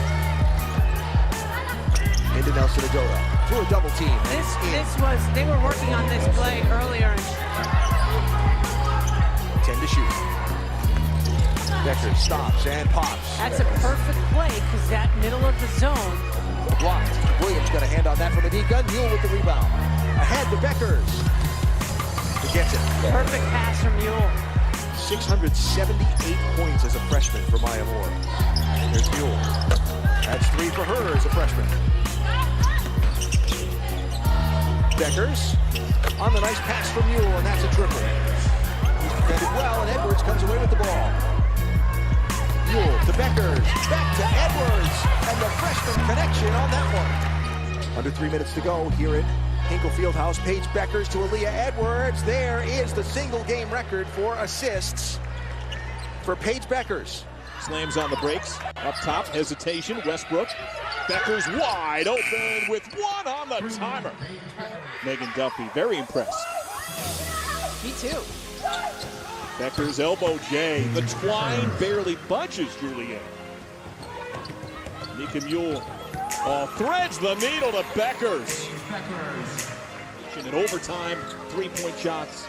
Into Nelson Agoda through a double team. They were working on this play earlier. 10 to shoot. Bueckers stops and pops. That's a perfect play because that middle of the zone. Blocked. Williams got a hand on that from Adika. Ewell with the rebound. Ahead to Bueckers. He gets it. Perfect pass from Ewell. 678 points as a freshman for Maya Moore. There's Ewell. That's 3 for her as a freshman. Bueckers on the nice pass from Ewell, and that's a triple. He's defended well, and Edwards comes away with the ball. Ewell to Bueckers, back to Edwards, and the freshman connection on that one. Under 3 minutes to go here at Hinkle Fieldhouse. Paige Bueckers to Aaliyah Edwards. There is the single game record for assists for Paige Bueckers. Slams on the brakes. Up top, hesitation. Westbrook. Bueckers wide open with one on the timer. Megan Duffy, very impressed. Me too. Bueckers elbow J. The twine barely budges Juliet. Nika Mule threads the needle to Bueckers. In overtime, 3-point shots.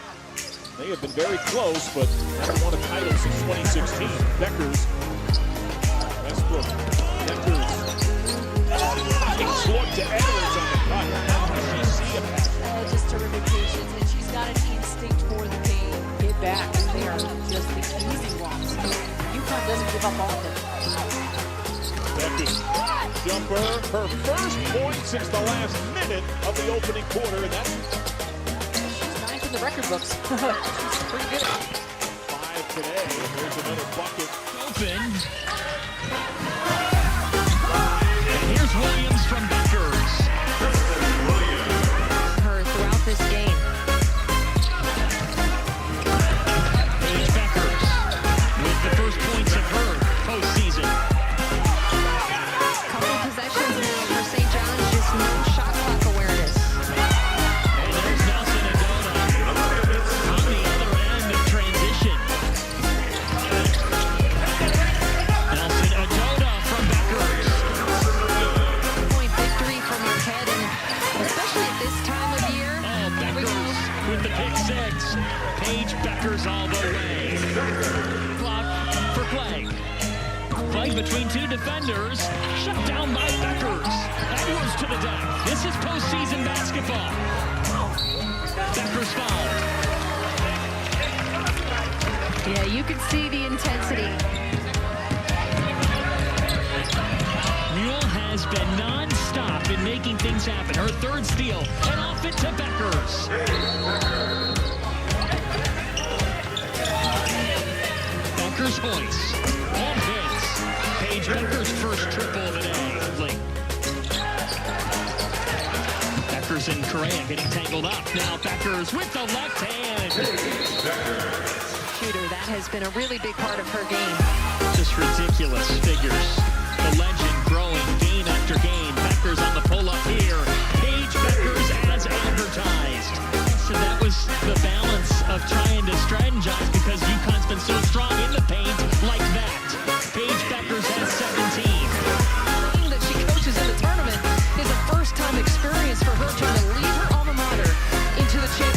They have been very close, but haven't won a title since 2016. Bueckers. Westbrook. Bueckers. Look to Edwards on the cut. How does she see a pass? Just terrific patience, and she's got an instinct for the game. Get back. They are just the easy ones. UConn doesn't give up often. Bueckers. Jumper. Her first point since the last minute of the opening quarter, and that's She's 9th in the record books. She's pretty good. 5 today. There's another bucket. Open. And here's Williams from Bueckers. Her throughout this game. Paige Bueckers with the first points of her postseason. Couple possessions now for St. John's, just no shot clock awareness. And there's Nelson Agoda on the other end of transition. Nelson Agoda from Bueckers. Point victory from Marquette, and especially at this time of year. Oh, Bueckers with the pick six. Paige Bueckers all the way. Clock for Clegg. Clegg between two defenders. Shut down by Bueckers. Edwards to the deck. This is postseason basketball. Bueckers fouled. Yeah, you can see the intensity. Mule has been non-stop in making things happen. Her third steal, and off it to Bueckers. Bueckers hoists and hits. Paige Bueckers' first triple of the day. Bueckers and Correa getting tangled up. Now Bueckers with the left hand. Shooter, that has been a really big part of her game. Just ridiculous figures. The legend growing game after game. Bueckers on the pull-up here. Paige Bueckers as advertised. So that was the balance of trying to strategize because UConn's been so strong in the paint like that. Paige Bueckers has 17. That she coaches in the tournament is a first-time experience for her trying to lead her alma mater into the championship.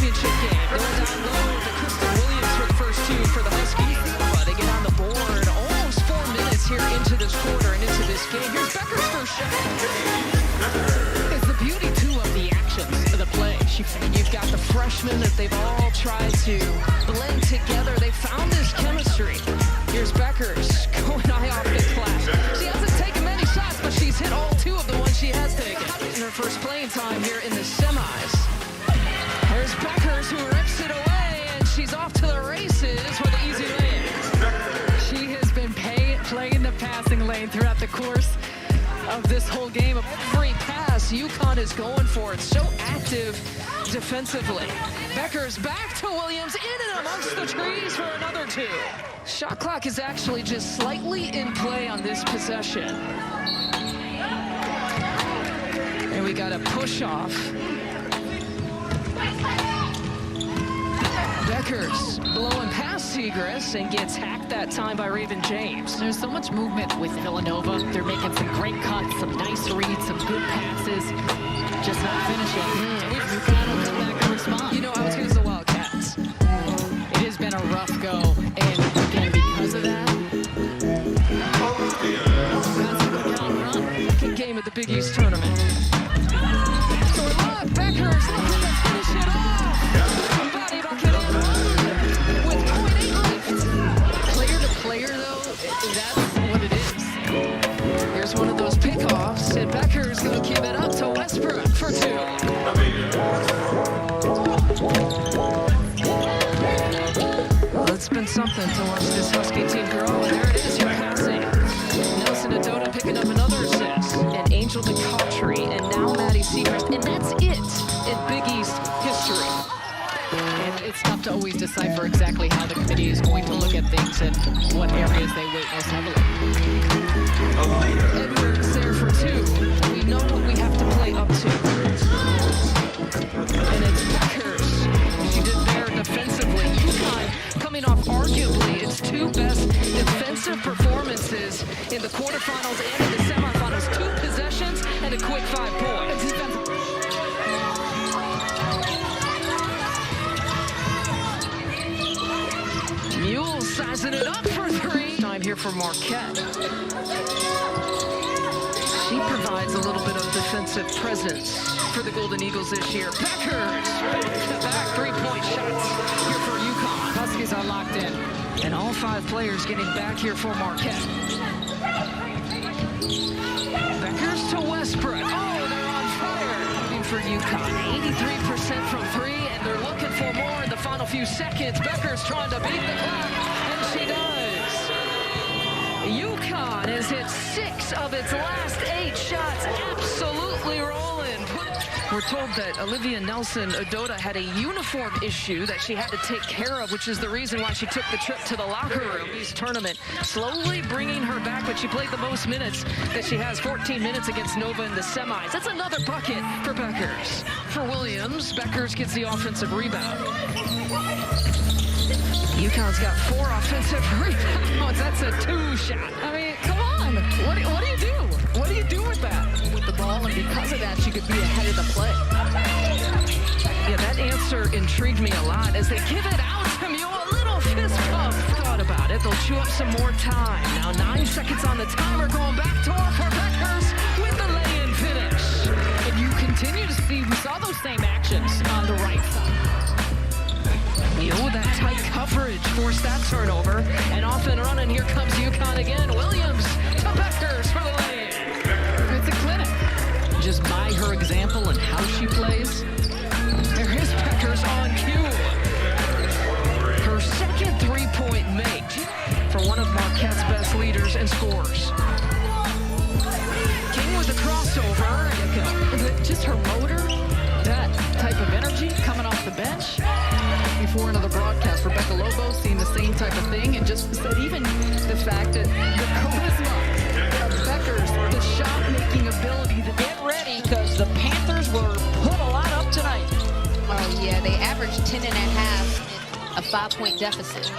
shot. It's the beauty, too, of the actions of the play. You've got the freshmen that they've all tried to blend together. They found this chemistry. Here's Bueckers going high off the glass. She hasn't taken many shots, but she's hit all 2 of the ones she has taken. In her first playing time here in the semis. There's Bueckers who rips it away, and she's off to the races with an easy lane. She has been playing the passing lane throughout the course of this whole game. Every pass UConn is going for. It's so active defensively. Bueckers back to Williams, in and amongst the trees for another 2. Shot clock is actually just slightly in play on this possession. And we got a push off. Bueckers blowing past Tigres and gets hacked that time by Raven James. There's so much movement with Villanova. They're making some great cuts, some nice reads, some good passes. Just not finishing. UConn will come back and respond. You know, I was going to the Wildcats. It has been a rough go, and again, because of that, that's a good long run. Second game of the Big East tournament. So look, Bueckers looking to finish it off. Body bucket in with 0.8 left. Player to player, though, that's what it is. Here's one of those pickoffs, and Bueckers going to give it up to Westbrook for 2. Well, it's been something to watch this Husky team grow, and there it is, your passing. Nelson Adota picking up another assist, and Angel DeCautry, and now Maddie Seacrest, and that's it in Big East history. And it's tough to always decipher exactly how the committee is going to look at things and what areas they weight most heavily. Edwards there for 2. We know what we have to play up to. And it's Bueckers. She did there defensively. UConn coming off arguably its 2 best defensive performances in the quarterfinals and in the semifinals. 2 possessions and a quick 5 points. Mule sizing it up for 3. Time here for Marquette. She provides a little bit of defensive presence for the Golden Eagles this year. Bueckers back 3-point shots here for UConn. Huskies are locked in, and all 5 players getting back here for Marquette. Bueckers to Westbrook. Oh, they're on fire. Looking for UConn. 83% from 3, and they're looking for more in the final few seconds. Bueckers trying to beat the clock, and she does. UConn has hit 6 of its last 8 shots, absolutely rolling. We're told that Olivia Nelson Adota had a uniform issue that she had to take care of, which is the reason why she took the trip to the locker room. This tournament slowly bringing her back, but she played the most minutes that she has, 14 minutes against Nova in the semis. That's another bucket for Bueckers. For Williams, Bueckers gets the offensive rebound. UConn's got 4 offensive rebounds. That's a 2 shot. I mean, come on. What do you do? What do you do with that? With the ball, and because of that, she could be ahead of the play. Yeah, that answer intrigued me a lot as they give it out to Mule. A little fist pump. Thought about it. They'll chew up some more time. Now 9 seconds on the timer. Going back to her for Bueckers with the lay-in finish. And you continue to see, we saw those same actions on the right side. Mule, that tight coverage forced that turnover. And off and running, here comes UConn again. Williams to Bueckers for the lay-in. It's a clinic. Just by her example and how she plays. There is Bueckers on cue. Her second 3-point make for one of Marquette's best leaders and scorers. King with the crossover. Just her motor, that type of energy coming off the bench. Before another broadcast, Rebecca Lobo seeing the same type of thing, and just said even the fact that the charisma of Bueckers, the shot-making ability. Get ready, because the Panthers were put a lot up tonight. Oh, yeah, they averaged 10.5 in a 5-point deficit.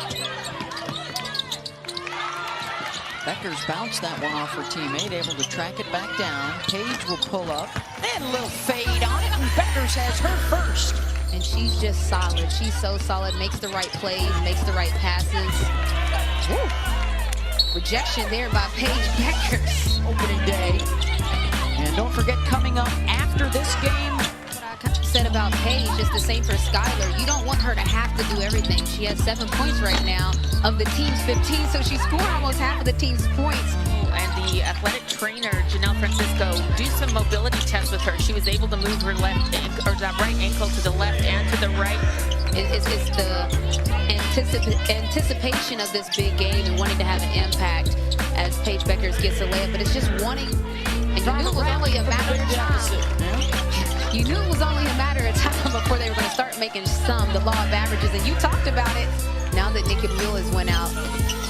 Bueckers bounced that one off her teammate, able to track it back down. Paige will pull up. And a little fade on it, and Bueckers has her first. And she's just solid. She's so solid, makes the right plays, makes the right passes. Woo. Rejection there by Paige Bueckers. Opening day. And don't forget, coming up after this game, What I said about Paige is the same for Skylar. You don't want her to have to do everything. She has 7 points right now of the team's 15, so she scored almost half of the team's points. And the athletic trainer, Janelle Francisco, do some mobility tests with her. She was able to move her left ankle, or that right ankle to the left and to the right. It's the anticipation of this big game and wanting to have an impact as Paige Bueckers gets a layup, but it's just wanting, and you knew it was only a matter of time. You knew it was only a matter of time before they were going to start making the law of averages, and you talked about it. Now that Nikki Mueller's went out,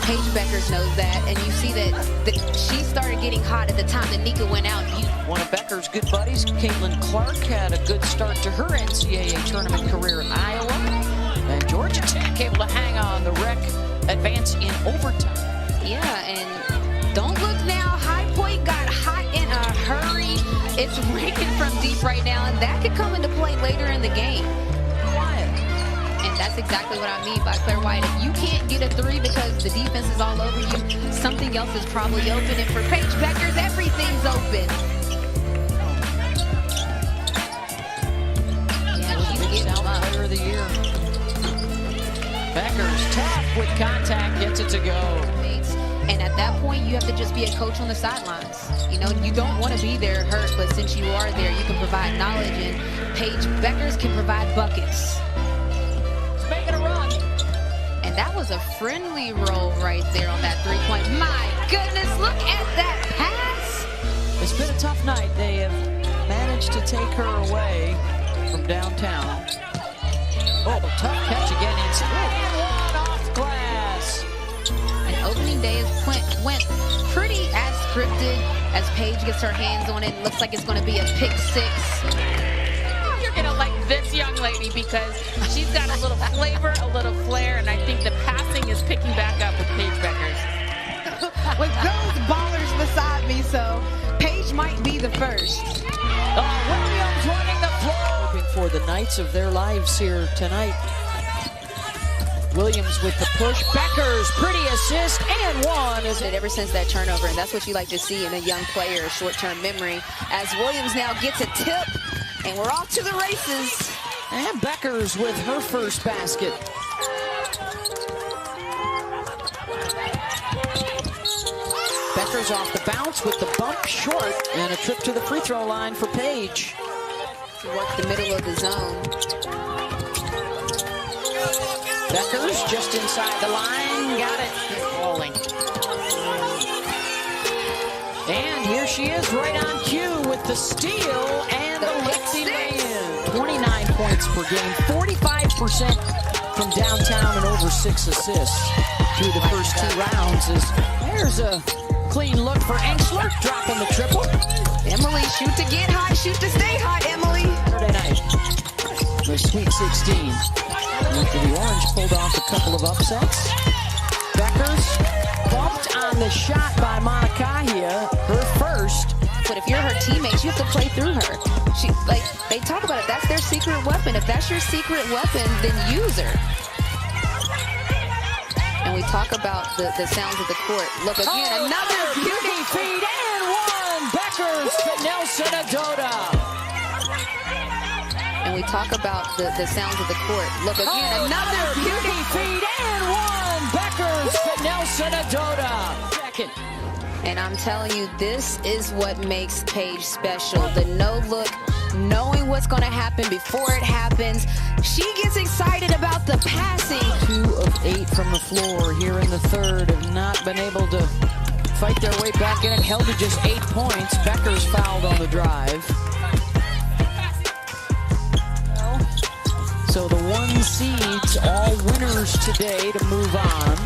Paige Bueckers knows that, and you see that she started getting hot at the time that Nika went out. one of Bueckers' good buddies, Caitlin Clark, had a good start to her NCAA tournament career in Iowa. And Georgia Tech able to hang on. The Rec advance in overtime. Yeah, and don't look now. High Point got hot in a hurry. It's raining from deep right now, and that could come into play later in the game. And that's exactly what I mean by Claire White. If you can't get a three because the defense is all over you, something else is probably open. And for Paige Bueckers, everything's open. Yeah, she's getting up. Player of the year. Bueckers, tough with contact, gets it to go. And at that point, you have to just be a coach on the sidelines. You know, you don't want to be there hurt, but since you are there, you can provide knowledge, and Paige Bueckers can provide buckets. Making a run. And that was a friendly roll right there on that three-point. My goodness, look at that pass. It's been a tough night. They have managed to take her away from downtown. Oh, tough catch again inside. And one off glass. And opening day went pretty as scripted as Paige gets her hands on it. Looks like it's going to be a pick six. You're going to like this young lady because she's got a little flavor, a little flair, and I think the passing is picking back up with Paige Bueckers. With those ballers beside me, so Paige might be the first. Williams running the floor. Hoping for the nights of their lives here tonight. Williams with the push. Bueckers, pretty assist, and one. Ever since that turnover, and that's what you like to see in a young player, short-term memory. As Williams now gets a tip, and we're off to the races. And Bueckers with her first basket. Bueckers off the bounce with the bump short, and a trip to the free throw line for Paige. To work the middle of the zone. Bueckers just inside the line, got it. Falling. And here she is right on cue with the steal and the lifting in. 29 points per game, 45% from downtown, and over 6 assists through the first 2 rounds. There's a clean look for Enschler, dropping the triple. Emily, shoot to get hot, shoot to stay hot, Emily. Saturday night, the Sweet 16. After the Orange pulled off a couple of upsets. Bueckers bumped on the shot by Monacahia, her first. But if you're her teammate, you have to play through her. They talk about it, that's their secret weapon. If that's your secret weapon, then use her. And we talk about the sounds of the court. Look again, another beauty feed and one. Bueckers to Nelson Adota. And we talk about the sounds of the court. Look again, another beauty feed and one. Bueckers to Nelson Adota. Second. And I'm telling you, this is what makes Paige special. The no look, knowing what's going to happen before it happens. She gets excited about the passing. 2 of 8 from the floor here in the third. Have not been able to fight their way back in. Held to just 8 points. Bueckers fouled on the drive. So the 1 seeds, all winners today to move on.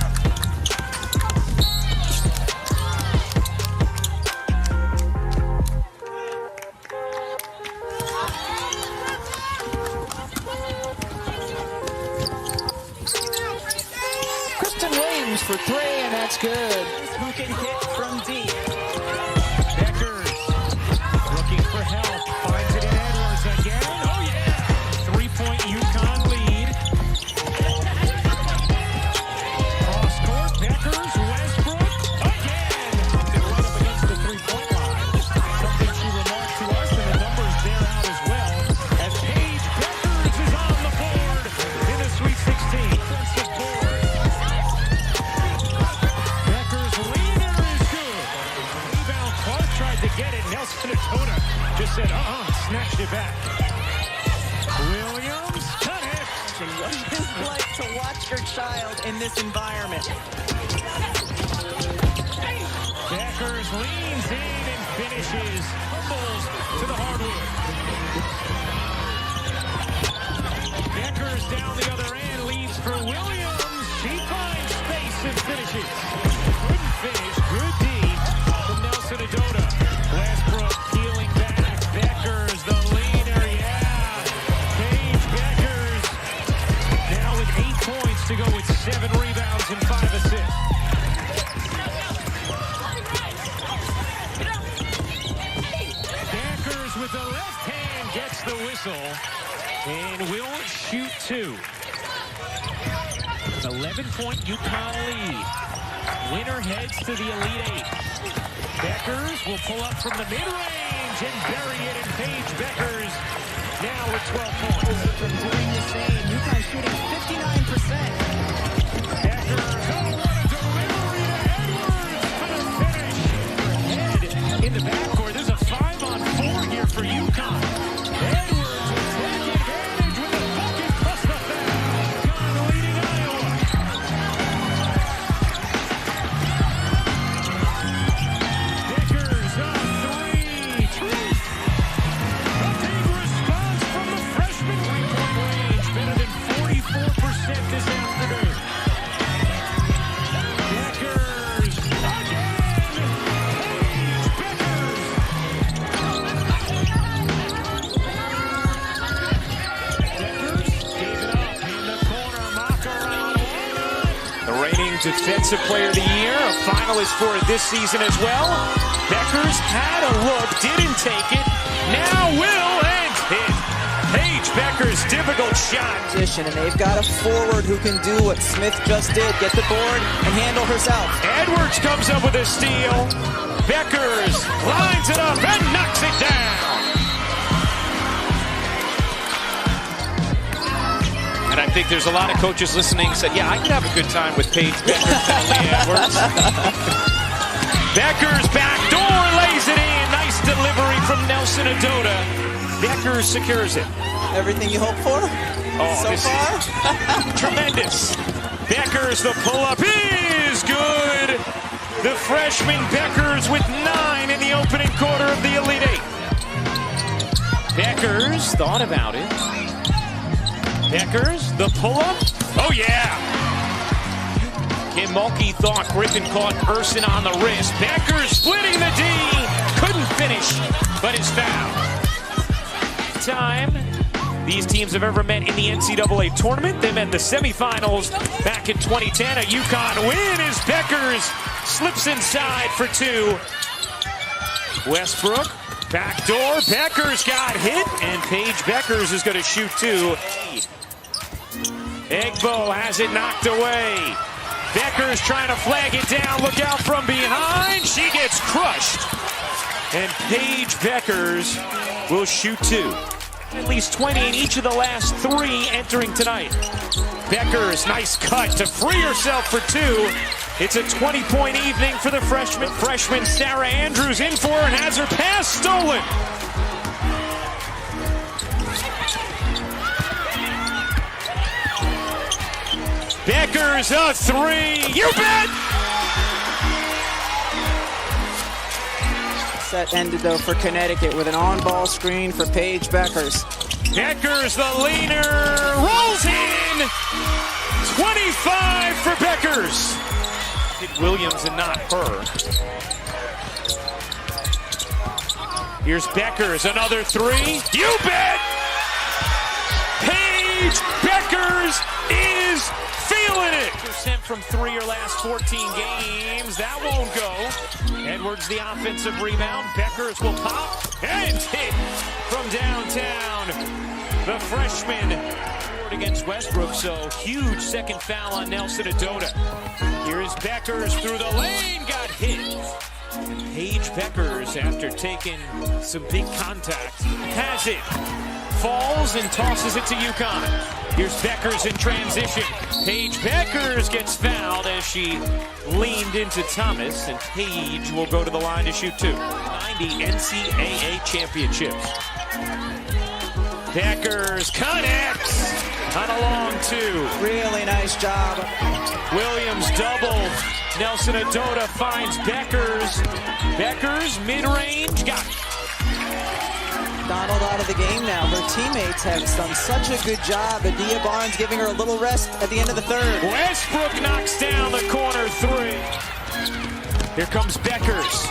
Kristen Williams for 3, and that's good. Who can hit from deep? Bueckers looking for help. Finds it in Edwards again. Oh, yeah. 3-point UConn lead. Cross court, Bueckers, Westbrook. Oh, Just said, snatched it back. Williams, cut it. And what it is like to watch your child in this environment. Bueckers leans in and finishes. Fumbles to the hardwood. Bueckers down the other end, leads for Williams. She finds space and finishes. Couldn't finish. Good D from Nelson Adota. Westbrook peeling back. Bueckers, the leaner, yeah. Paige Bueckers now with 8 points to go with 7 rebounds and 5 assists. Bueckers with the left hand gets the whistle and will shoot 2. 11-point UConn lead. Winner heads to the Elite 8. Bueckers will pull up from the mid-range and bury it in Paige Bueckers. Now with 12 points. From doing the same, UConn shooting 59%. Bueckers, what a delivery to Edwards for the finish. Head in the backcourt. There's a 5-on-4 here for UConn. Edwards will take advantage with the bucket plus the foul. UConn leading Iowa. Bueckers on 3. Truth. A big response from the freshman. 3-point range. Better than 44% this afternoon. Bueckers again. Paige Bueckers. Bueckers gave it up in the corner. Macaron. The reigning Defensive Player of the Year, a finalist for it this season as well. Bueckers had a look, didn't take it, now will and hit. Paige Bueckers, difficult shot. And they've got a forward who can do what Smith just did, get the board and handle herself. Edwards comes up with a steal. Bueckers lines it up and knocks it down. And I think there's a lot of coaches listening said, yeah, I could have a good time with Paige Bueckers and Lee Edwards. Bueckers backdoor lays it in. Nice delivery from Nelson Adota. Bueckers secures it. Everything you hope for so far? Tremendous. Bueckers, the pull-up is good. The freshman Bueckers with 9 in the opening quarter of the Elite 8. Bueckers thought about it. Bueckers, the pull-up. Oh, yeah. Kim Mulkey thought Griffin caught Urson on the wrist. Bueckers splitting the D. Couldn't finish, but is fouled. Time these teams have ever met in the NCAA tournament. They met in the semifinals back in 2010. A UConn win as Bueckers slips inside for 2. Westbrook, backdoor. Bueckers got hit, and Paige Bueckers is going to shoot 2. Egbo has it knocked away. Bueckers trying to flag it down. Look out from behind. She gets crushed. And Paige Bueckers will shoot 2. At least 20 in each of the last 3 entering tonight. Bueckers, nice cut to free herself for 2. It's a 20-point evening for the freshman. Freshman Sarah Andrews in for her and has her pass stolen. Bueckers a 3. You bet! Set ended though for Connecticut with an on-ball screen for Paige Bueckers. Bueckers, the leaner, rolls in. 25 for Bueckers. Hit Williams and not her. Here's Bueckers, another 3. You bet! Paige Bueckers is feeling it. % from 3 her last 14 games. That won't go. Edwards the offensive rebound. Bueckers will pop and hit from downtown. The freshman against Westbrook, so huge second foul on Nelson Adota. Here's Bueckers through the lane, got hit. Paige Bueckers, after taking some big contact, has it falls and tosses it to UConn. Here's Bueckers in transition. Paige Bueckers gets fouled as she leaned into Thomas, and Paige will go to the line to shoot 2. 90 NCAA championships. Bueckers connects on a long 2. Really nice job. Williams doubled. Nelson Adota finds Bueckers. Bueckers mid-range, got it. Donald out of the game now. Her teammates have done such a good job. Adia Barnes giving her a little rest at the end of the 3rd. Westbrook knocks down the corner 3. Here comes Bueckers.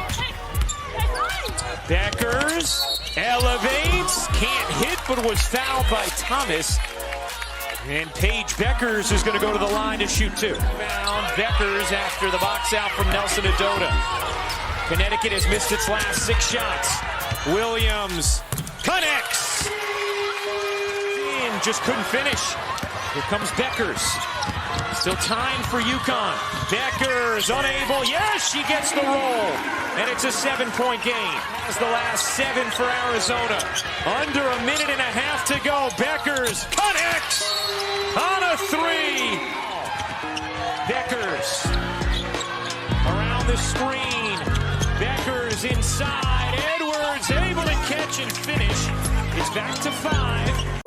Bueckers elevates, can't hit, but was fouled by Thomas. And Paige Bueckers is going to go to the line to shoot 2. Found Bueckers after the box out from Nelson Adota. Connecticut has missed its last 6 shots. Williams connects. And just couldn't finish. Here comes Bueckers. Still time for UConn. Bueckers unable. Yes, she gets the roll. And it's a 7-point game. Has the last 7 for Arizona. Under a minute and a half to go. Bueckers connects on a 3. Bueckers around the screen. Bueckers inside. Edwards able to catch and finish. It's back to 5.